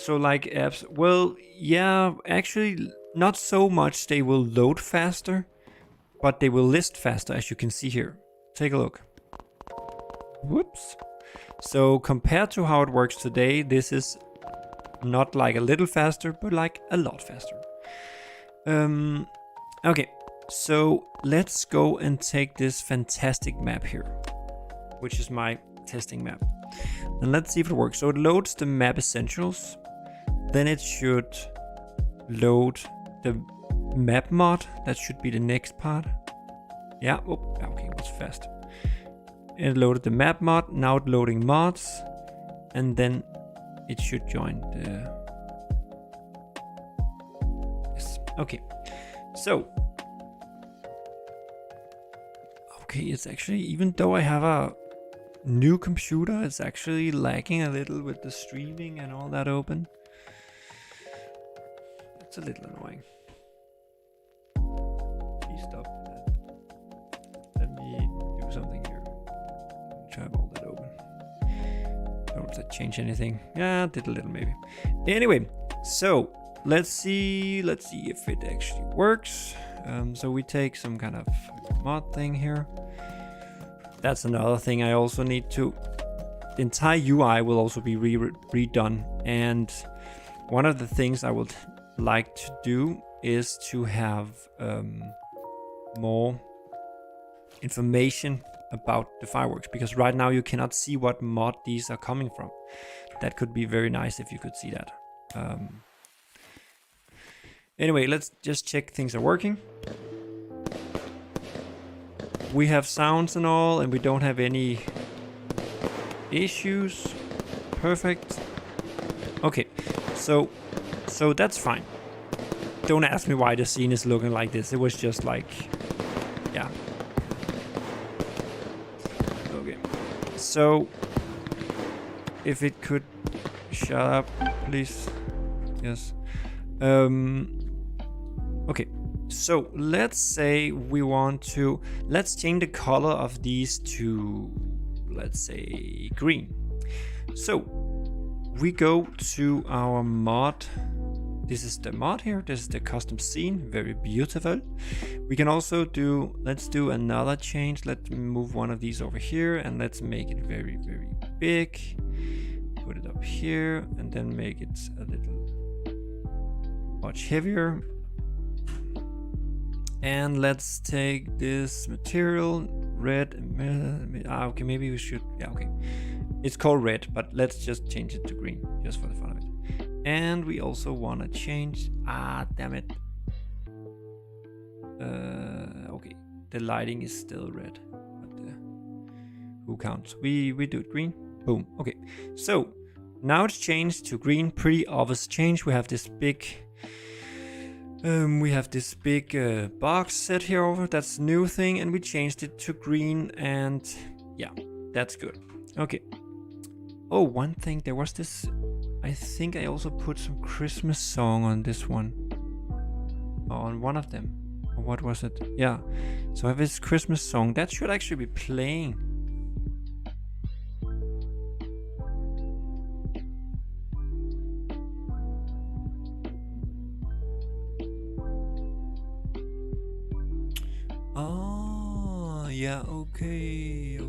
like apps, well, yeah, actually not so much. They will load faster, but they will list faster, as you can see here. Take a look. Whoops. So compared to how it works today, this is not like a little faster, but like a lot faster. Okay, so let's go and take this fantastic map here, which is my testing map. And let's see if it works. So it loads the map essentials. Then it should load the map mod. That should be the next part. Yeah, oh, okay, it was fast. It loaded the map mod, now it's loading mods, and then it should join the... Yes, okay. So, okay, it's actually, even though I have a new computer, it's actually lagging a little with the streaming and all that open. It's a little annoying. Please stop that. Let me do something here. Try all that open. Don't that change anything? Yeah, did a little maybe. Anyway, so let's see if it actually works. So we take some kind of mod thing here. That's another thing I also need to... The entire UI will also be redone. And one of the things I would like to do is to have more information about the fireworks, because right now you cannot see what mod these are coming from. That could be very nice if you could see that. Anyway, let's just check things are working. We have sounds and all, and we don't have any issues. Perfect. Okay, so that's fine. Don't ask me why the scene is looking like this. It was just like, yeah. Okay, so if it could shut up, please. Yes. Okay, So let's say we want to, let's change the color of these to, let's say, green. So we go to our mod. This is the mod here. This is the custom scene. Very beautiful. We can also do, let's do another change. Let's move one of these over here and let's make it very, very big. Put it up here and then make it a little much heavier. And let's take this material, red. Okay, maybe we should, yeah, okay. It's called red, but let's just change it to green, just for the fun of it. And we also want to change, damn it. Okay, the lighting is still red, but who counts? We do it green, boom, okay. So now it's changed to green, pretty obvious change. We have this big box set here over, that's new thing, and we changed it to green, and yeah, that's good. Okay. Oh, one thing, there was this, I think I also put some Christmas song on this one. On one of them. Or what was it? Yeah. So I have this Christmas song. That should actually be playing. Oh, yeah, okay.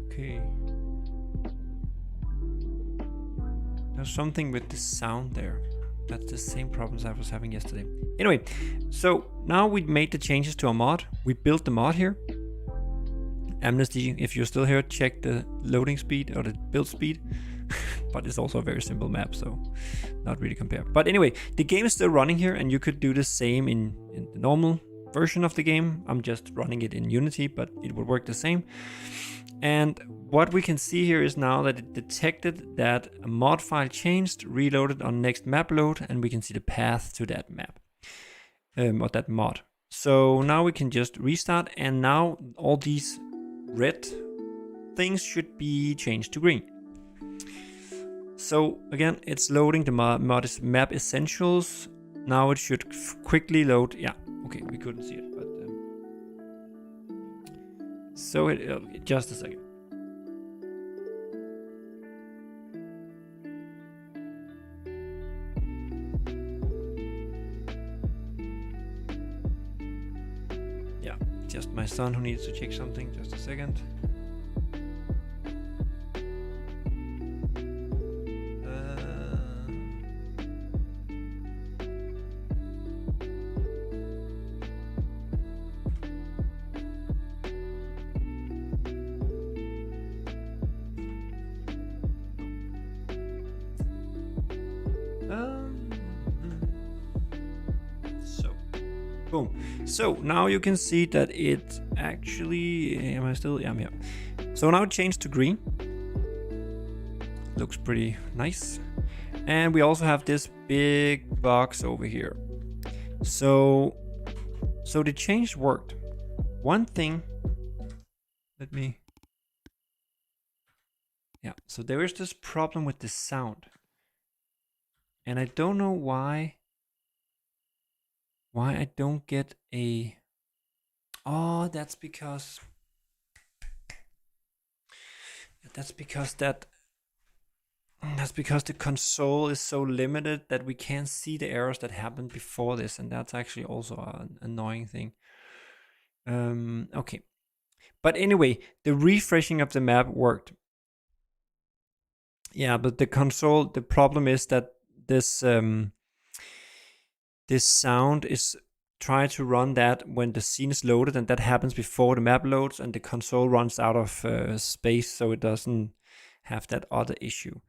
There's something with the sound there. That's the same problems I was having yesterday. Anyway, so now we made the changes to our mod. We built the mod here. Amnesty, if you're still here, check the loading speed or the build speed. But it's also a very simple map, so not really compare. But anyway, the game is still running here, and you could do the same in the normal version of the game. I'm just running it in Unity, but it would work the same. And what we can see here is now that it detected that a mod file changed, reloaded on next map load, and we can see the path to that map, or that mod. So now we can just restart, and now all these red things should be changed to green. So again, it's loading the mod is map essentials. Now it should quickly load. Yeah, okay, we couldn't see it, but so just a second. Yeah, just my son who needs to check something. Just a second. Boom. So now you can see that it actually, am I still? Yeah, I'm here. So now it changed to green. Looks pretty nice. And we also have this big box over here. So the change worked. One thing, so there is this problem with the sound. And I don't know why I don't get a... Oh, that's because the console is so limited that we can't see the errors that happened before this, and that's actually also an annoying thing. Okay, but anyway, the refreshing of the map worked. Yeah, but the console, the problem is that this sound is trying to run that when the scene is loaded, and that happens before the map loads, and the console runs out of space, so it doesn't have that other issue.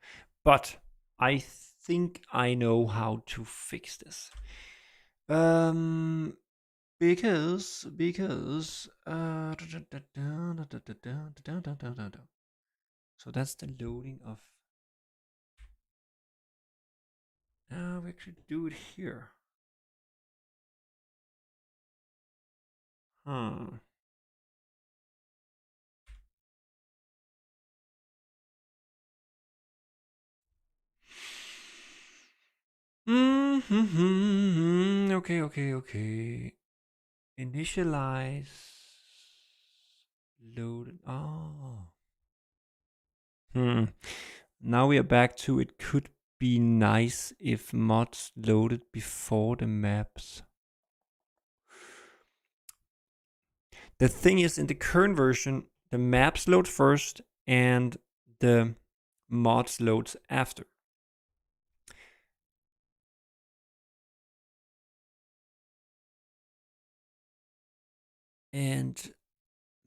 But I think I know how to fix this. Because so that's the loading of... Now we actually do it here. Huh. Okay. Initialize load. Oh. Now we are back to it could be nice if mods loaded before the maps. The thing is, in the current version, the maps load first and the mods loads after.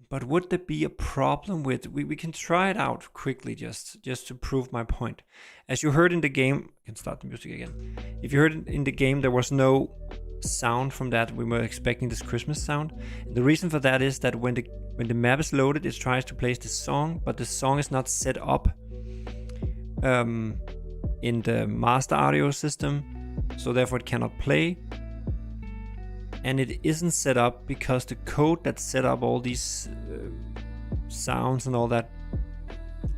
But would there be a problem with, we can try it out quickly just to prove my point. As you heard in the game, I can start the music again. If you heard in the game, there was no sound from that. We were expecting this Christmas sound. And the reason for that is that when the map is loaded, it tries to play the song, but the song is not set up in the master audio system, so therefore it cannot play. And it isn't set up because the code that set up all these sounds and all that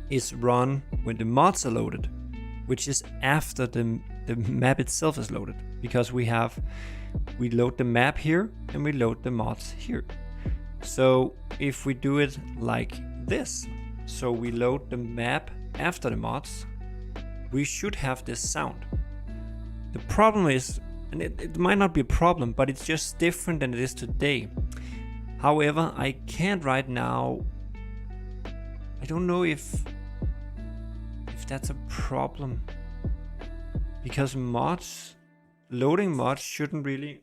is run when the mods are loaded, which is after the map itself is loaded, because we load the map here and we load the mods here. So if we do it like this, so we load the map after the mods, we should have this sound. The problem is, and it might not be a problem, but it's just different than it is today. However, I can't right now. I don't know if that's a problem, because loading mods shouldn't really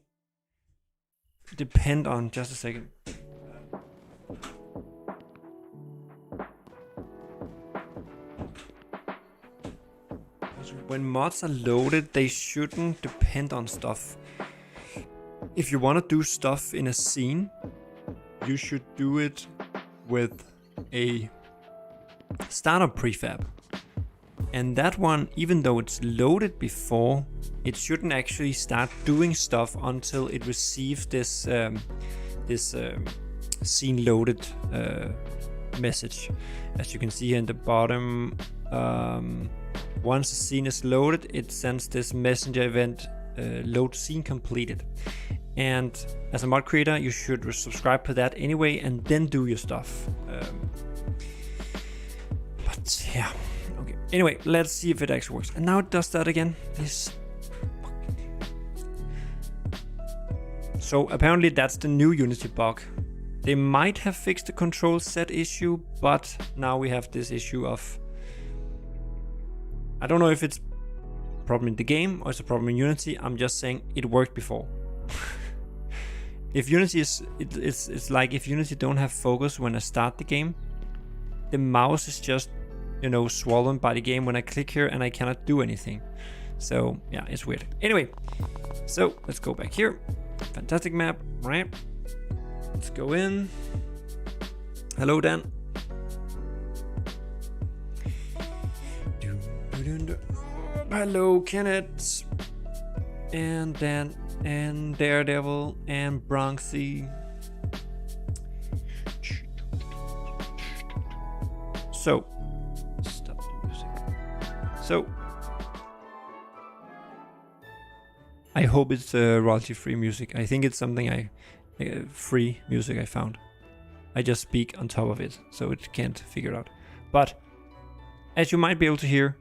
depend on, just a second. When mods are loaded, they shouldn't depend on stuff. If you want to do stuff in a scene, you should do it with a startup prefab. And that one, even though it's loaded before, it shouldn't actually start doing stuff until it receives this scene loaded message. As you can see here in the bottom, once the scene is loaded, it sends this messenger event, load scene completed. And as a mod creator, you should subscribe to that anyway and then do your stuff. But yeah, okay. Anyway, let's see if it actually works. And now it does that again. So apparently that's the new Unity bug. They might have fixed the control set issue, but now we have this issue of, I don't know if it's a problem in the game or it's a problem in Unity. I'm just saying it worked before. If Unity it's like if Unity don't have focus when I start the game, the mouse is just, swollen by the game when I click here and I cannot do anything. So yeah, it's weird. Anyway, so let's go back here. Fantastic map, right? Let's go in. Hello, Dan. Hello, Kenneth, and Dan, and Daredevil, and Bronxy. So, stop the music. So, I hope it's royalty-free music. I think it's something free music I found. I just speak on top of it, so it can't figure it out. But as you might be able to hear,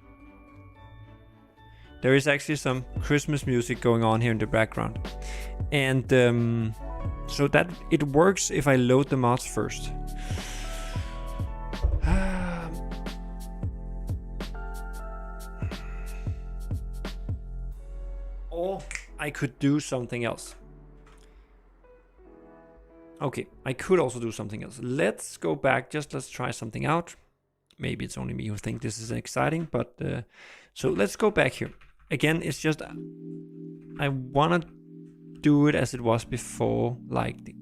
there is actually some Christmas music going on here in the background. And so that it works if I load the mods first. Or I could do something else. Okay, I could also do something else. Let's go back, let's try something out. Maybe it's only me who think this is exciting, but so let's go back here. Again, it's just, I want to do it as it was before, like the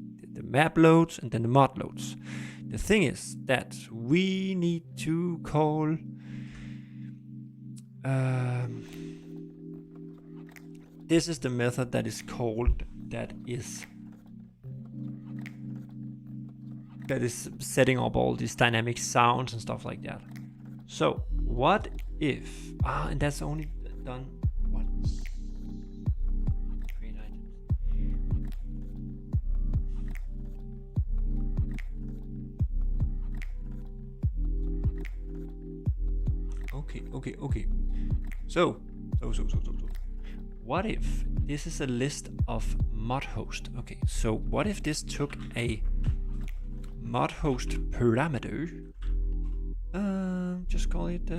map loads and then the mod loads. The thing is that we need to call this is the method that is called, that is setting up all these dynamic sounds and stuff like that. So what if, and that's only done once. Create item. Okay. So. What if this is a list of mod host? Okay, so what if this took a mod host parameter? Just call it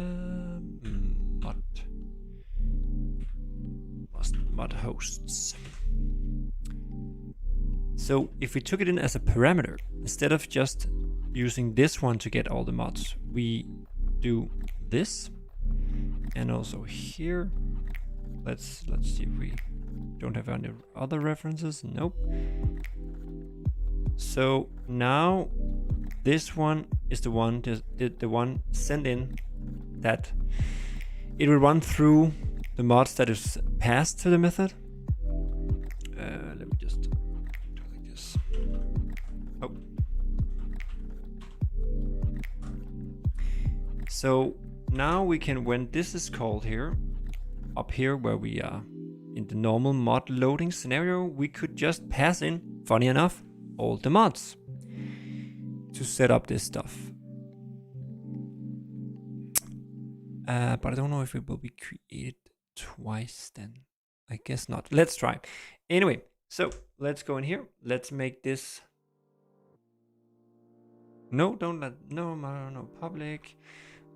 mod hosts. So if we took it in as a parameter, instead of just using this one to get all the mods, we do this, and also here. Let's see if we don't have any other references. Nope. So now this one is the one sent in that it will run through the mods that is passed to the method. Let me just do like this. Oh. So now we can, when this is called here, up here where we are in the normal mod loading scenario, we could just pass in, funny enough, all the mods to set up this stuff. But I don't know if it will be created twice then. I guess not. Let's try. Anyway, so let's go in here. Let's make this. No, public.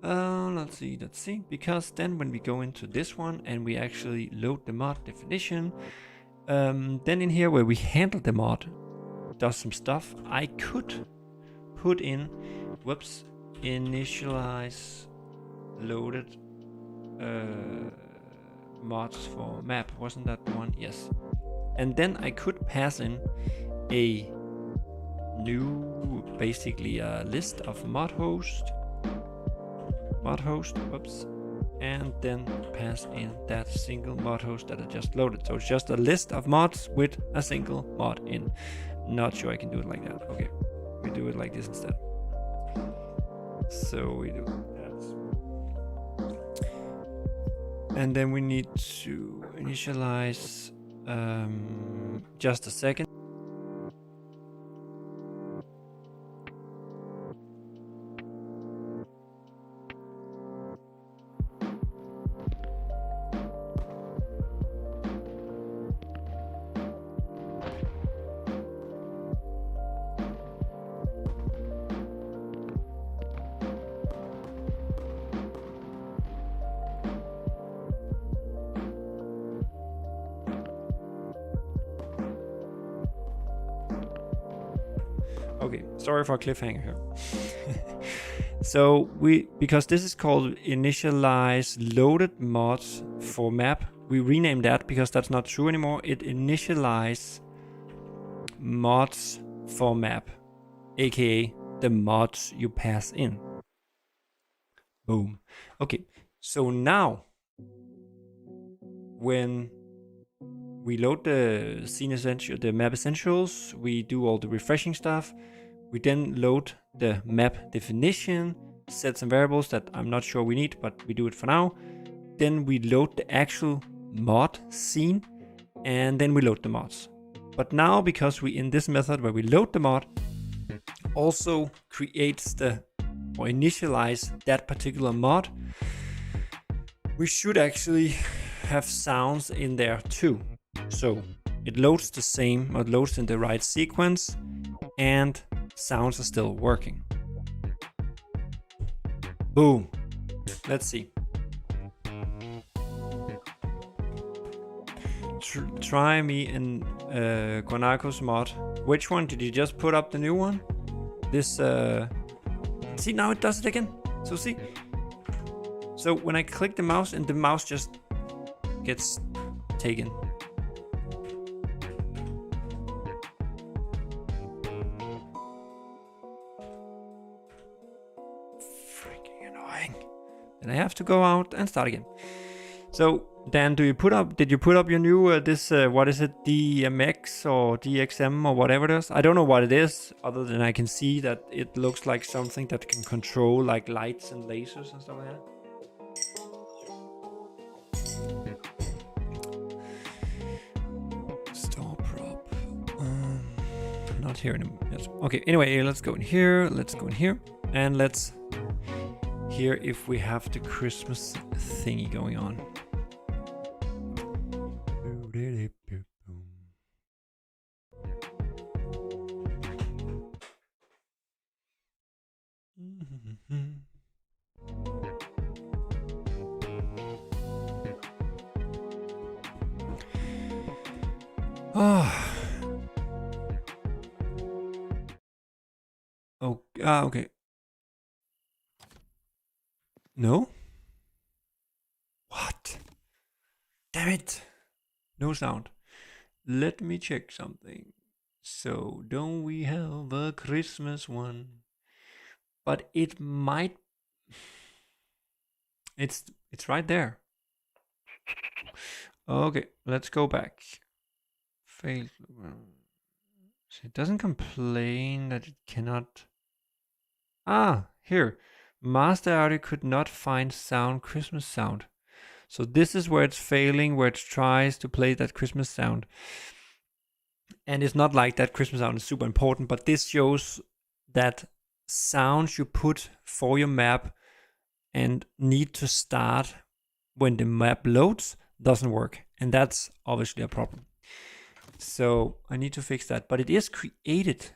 Let's see, because then when we go into this one and we actually load the mod definition, then in here where we handle the mod, does some stuff, I could put in, initialize loaded mods for map. Wasn't that the one? Yes. And then I could pass in a new, basically a list of mod host, and then pass in that single mod host that I just loaded. So it's just a list of mods with a single mod in. Not sure I can do it like that. Okay, we do it like this instead. So we do that. And then we need to initialize, just a second. Okay, sorry for a cliffhanger here. So because this is called initialize loaded mods for map, we rename that because that's not true anymore. It initialize mods for map, aka the mods you pass in. Boom. Okay, so now when we load the scene essential, the map essentials, we do all the refreshing stuff. We then load the map definition, set some variables that I'm not sure we need, but we do it for now. Then we load the actual mod scene, and then we load the mods. But now, because we in this method where we load the mod, also creates or initialize that particular mod, we should actually have sounds in there too. So it loads the same, it loads in the right sequence, and sounds are still working. Boom. Let's see. Try me in Guanacos mod. Which one? Did you just put up the new one? This, see, now it does it again. So see. So when I click the mouse and the mouse just gets taken. And I have to go out and start again. So Dan, did you put up your new what is it, DMX or DXM or whatever it is? I don't know what it is, other than I can see that it looks like something that can control like lights and lasers and stuff like that. Store prop. Not here anymore. Yes. Okay. Anyway, let's go in here. And let's here if we have the Christmas thingy going on. Okay. No? What? Damn it! No sound. Let me check something. So, don't we have a Christmas one? But it might... It's right there. Okay, let's go back. Failed. So it doesn't complain that it cannot... Ah, here. Master audio could not find sound, Christmas sound. So this is where it's failing, where it tries to play that Christmas sound. And it's not like that Christmas sound is super important, but this shows that sounds you put for your map and need to start when the map loads doesn't work. And that's obviously a problem. So I need to fix that, but it is created.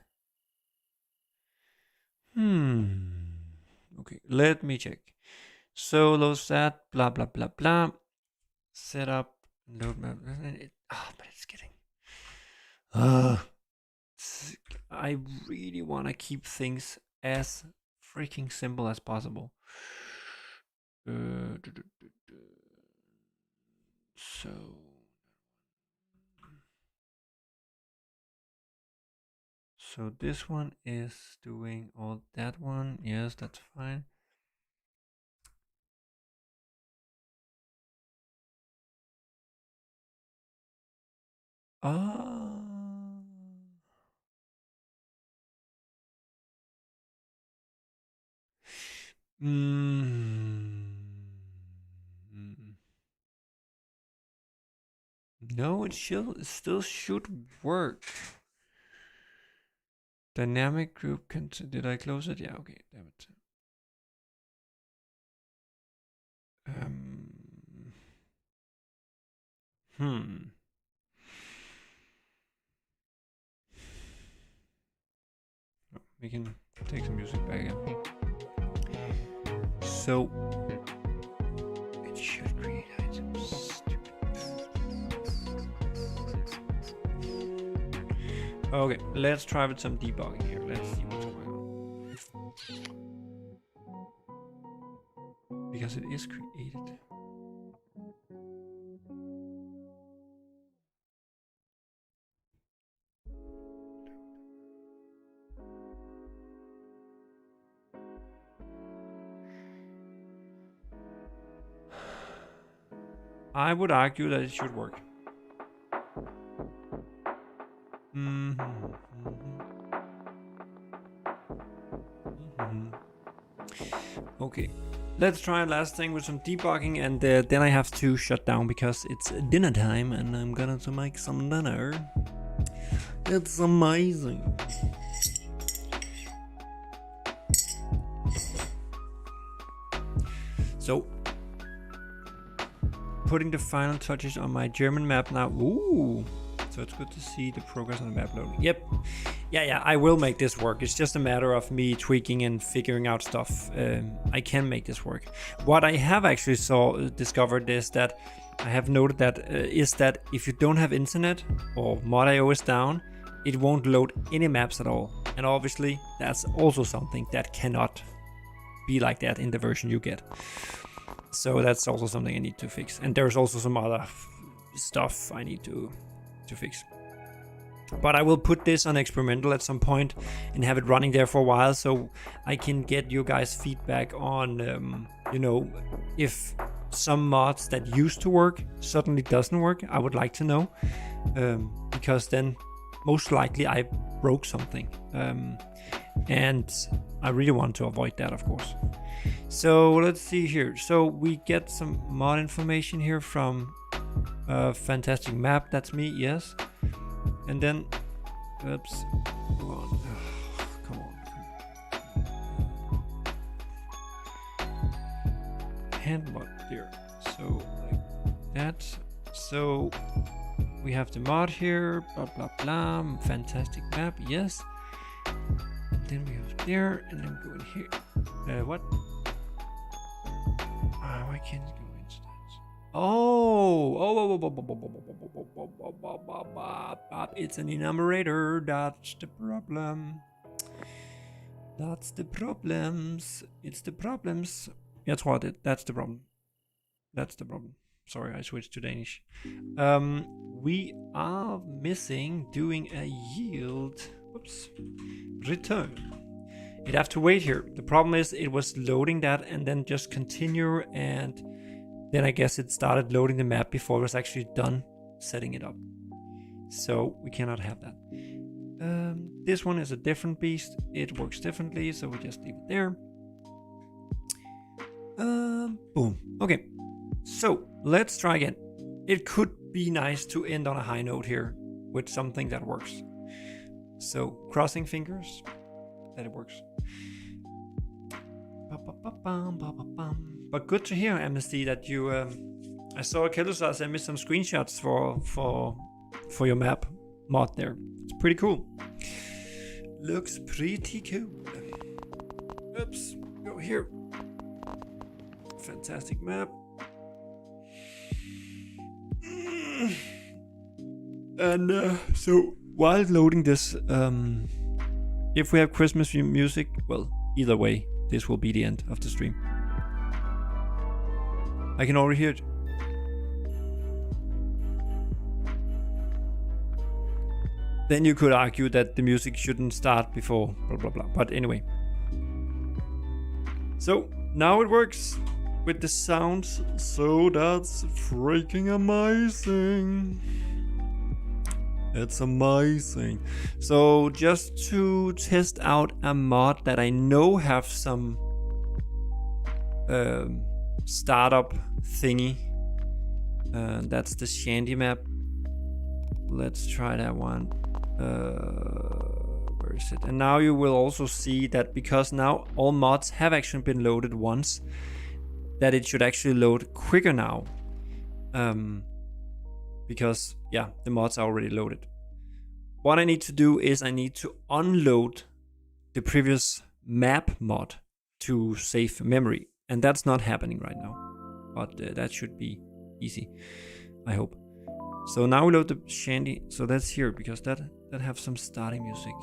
Okay, let me check. So load that, blah, blah, blah, blah. Set up, load map. But it's getting... I really want to keep things as freaking simple as possible. So this one is doing all that one. Yes, that's fine. No, it still should work. Dynamic group can... Did I close it? Yeah, okay, damn it. We can take some music back again. So it should create items. Okay, let's try with some debugging here. Let's see what's going on. Because it is created. I would argue that it should work. Okay, let's try last thing with some debugging, and then I have to shut down because it's dinner time and I'm gonna make some dinner. It's amazing. So, putting the final touches on my German map now. Ooh, so it's good to see the progress on the map loading. Yep. Yeah, I will make this work. It's just a matter of me tweaking and figuring out stuff. I can make this work. What I have actually discovered is that I have noted that that if you don't have internet or mod.io is down, it won't load any maps at all. And obviously, that's also something that cannot be like that in the version you get. So that's also something I need to fix. And there's also some other stuff I need to fix. But I will put this on experimental at some point and have it running there for a while, so I can get you guys feedback on, if some mods that used to work suddenly doesn't work. I would like to know, because then most likely I broke something, and I really want to avoid that, of course. So let's see here. So we get some mod information here from Fantastic Map. That's me, yes. And then, oops, come on, come on. hand mod there. So like that. So we have the mod here, blah blah blah, fantastic map, yes. And then we have there, and then go in here. What? Why can't it go into that? It's an enumerator. That's the problem. That's the problems. It's the problems. Jeg tror, that's the problem. That's the problem. Sorry, I switched to Danish. We are missing doing a yield. Oops. Return. You'd have to wait here. The problem is it was loading that and then just continue, and then I guess it started loading the map before it was actually done setting it up. So we cannot have that. This one is a different beast. It works differently, so we just leave it there. Boom. Okay. So let's try again. It could be nice to end on a high note here with something that works. So crossing fingers that it works. But good to hear, Amnesty, that you I saw Kelusar send me some screenshots for your map mod there. It's pretty cool. Looks pretty cool. Oops, go here. Fantastic map. And so while loading this, if we have Christmas music, well, either way, this will be the end of the stream. I can already hear it. Then you could argue that the music shouldn't start before blah blah blah. But anyway. So now it works with the sounds. So that's freaking amazing. It's amazing. So just to test out a mod that I know have some startup thingy. That's the Shandy map. Let's try that one. Where is it? And now you will also see that because now all mods have actually been loaded once, that it should actually load quicker now. Because yeah, the mods are already loaded. What I need to do is I need to unload the previous map mod to save memory, and that's not happening right now, but that should be easy, I hope. So now we load the Shandy, so that's here because that have some starting music.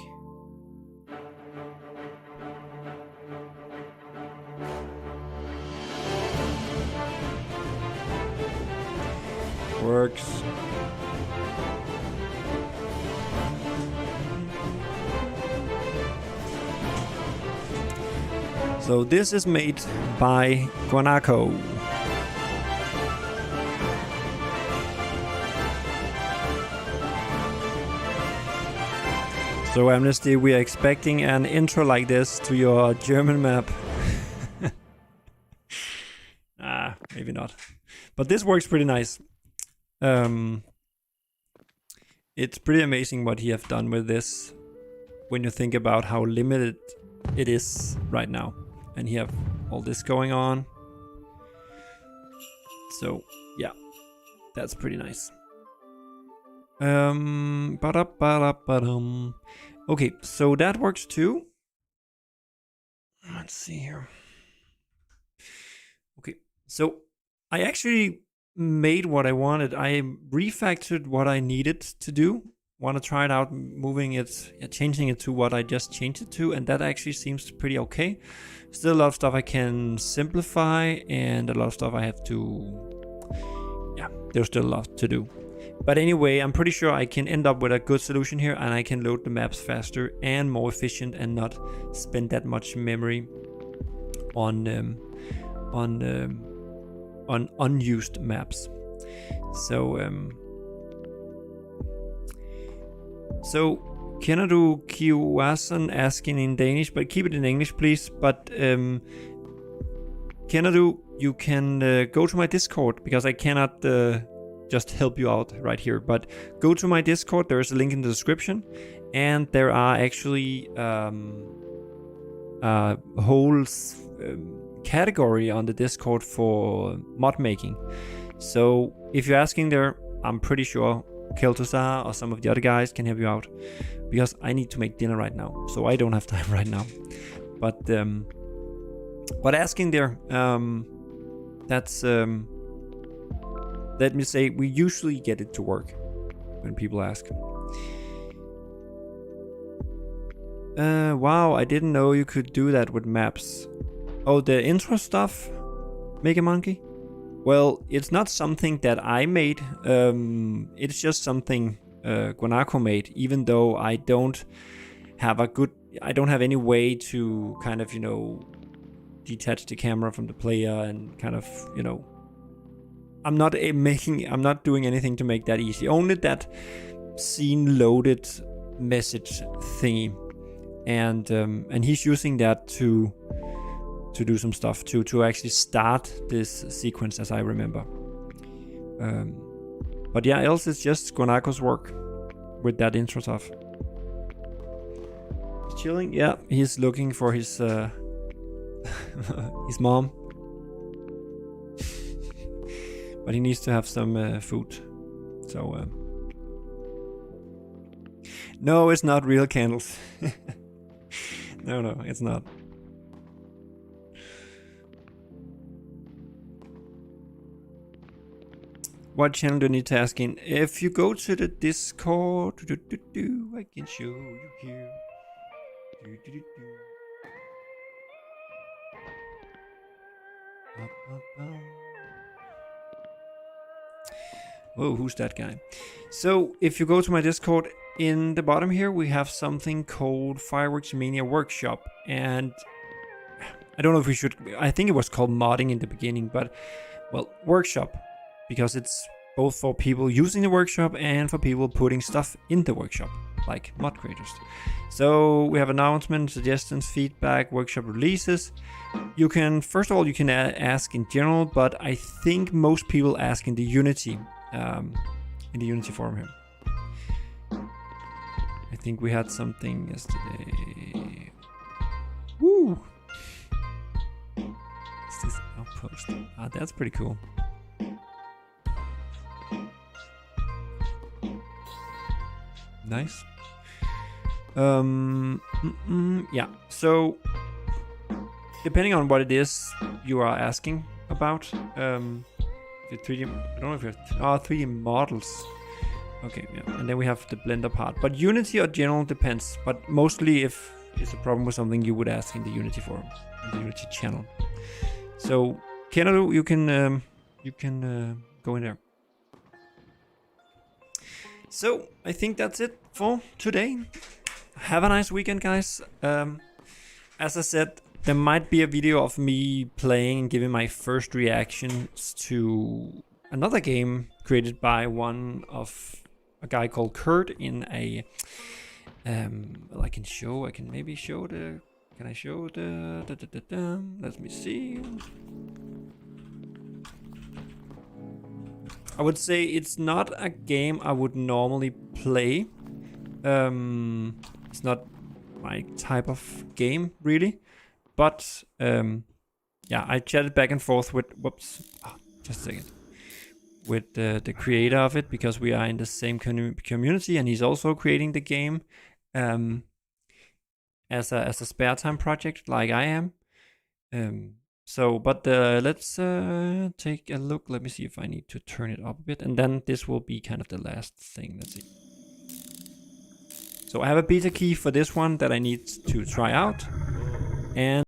Works. So this is made by Guanaco. So Amnesty, we are expecting an intro like this to your German map. Maybe not. But this works pretty nice. It's pretty amazing what he have done with this when you think about how limited it is right now. And he have all this going on. So yeah, that's pretty nice. Okay, so that works too. Let's see here. Okay, so I actually made what I wanted. I refactored what I needed to do. Want to try it out, moving it, changing it to what I just changed it to, and that actually seems pretty okay. Still a lot of stuff I can simplify, and a lot of stuff I have to, yeah, there's still a lot to do. But anyway, I'm pretty sure I can end up with a good solution here, and I can load the maps faster and more efficient and not spend that much memory on unused maps. So kender du Kiwasan asking in Danish, but keep it in English please. But kender du, you can go to my Discord, because I cannot just help you out right here, but go to my Discord. There's a link in the description, and there are actually whole category on the Discord for mod making. So if you're asking there, I'm pretty sure Kel'Thuzar or some of the other guys can help you out, because I need to make dinner right now, so I don't have time right now. But asking there, that's let me say, we usually get it to work when people ask. Wow, I didn't know you could do that with maps. Oh, the intro stuff, Make a Monkey? Well, it's not something that I made. It's just something Guanaco made, even though I don't have any way to kind of, detach the camera from the player and kind of, I'm not doing anything to make that easy. Only that scene loaded message thingy. And he's using that to do some stuff to actually start this sequence, as I remember. But yeah, else it's just Guanaco's work with that intro stuff. He's chilling. Yeah, he's looking for his his mom. But he needs to have some food. So no, it's not real candles. No, it's not. What channel do you need to ask in? If you go to the Discord, I can show you here. Whoa, who's that guy? So if you go to my Discord, in the bottom here we have something called Fireworks MANIA Workshop, and I don't know if we should, I think it was called modding in the beginning, but well, workshop, because it's both for people using the workshop and for people putting stuff in the workshop, like mod creators. So we have announcements, suggestions, feedback, workshop releases. You can, first of all, you can ask in general, but I think most people ask in the Unity forum here. I think we had something yesterday. Woo! Is this outpost? Ah, that's pretty cool. Nice. Yeah, so depending on what it is you are asking about, the 3D, I don't know if you have 3D models. Okay, yeah, and then we have the Blender part. But Unity or general depends, but mostly if it's a problem with something, you would ask in the Unity forum, in the Unity channel. So, Kenadu, you can go in there. So, I think that's it for today. Have a nice weekend, guys. As I said, there might be a video of me playing and giving my first reactions to another game created by a guy called Kurt in a well, I can maybe show the, can I show the let me see. I would say it's not a game I would normally play. It's not my type of game really, but yeah, I chatted back and forth with just a second, with the creator of it, because we are in the same community, and he's also creating the game as a spare time project like I am. So, but let's take a look. Let me see if I need to turn it up a bit, and then this will be kind of the last thing. Let's see. So I have a beta key for this one that I need to try out, and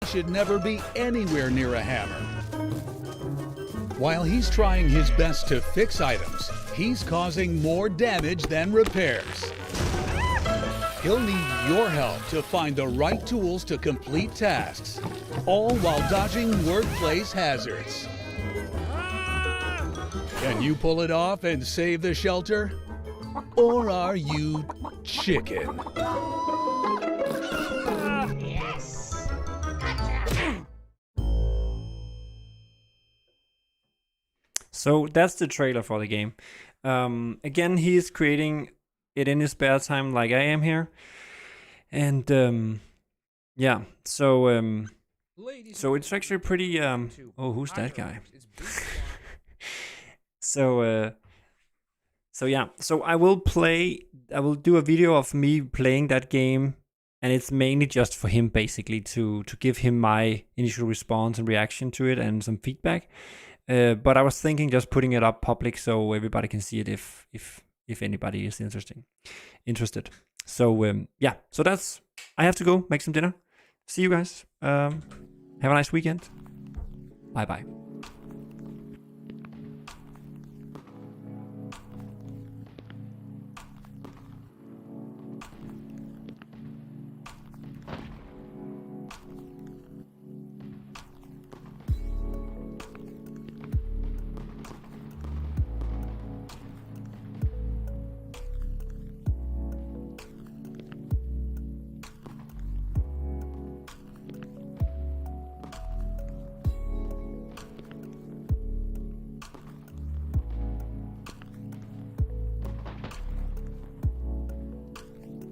should never be anywhere near a hammer. While he's trying his best to fix items, he's causing more damage than repairs. He'll need your help to find the right tools to complete tasks, all while dodging workplace hazards. Can you pull it off and save the shelter? Or are you chicken? Yes. Gotcha. So that's the trailer for the game. Again, he's creating it in his spare time, like I am here, and yeah. So it's actually pretty. Oh, who's that guy? So yeah. So I will do a video of me playing that game, and it's mainly just for him, basically, to give him my initial response and reaction to it and some feedback. But I was thinking just putting it up public so everybody can see it if anybody is interested. So yeah, so that's, I have to go make some dinner. See you guys. Have a nice weekend. Bye bye.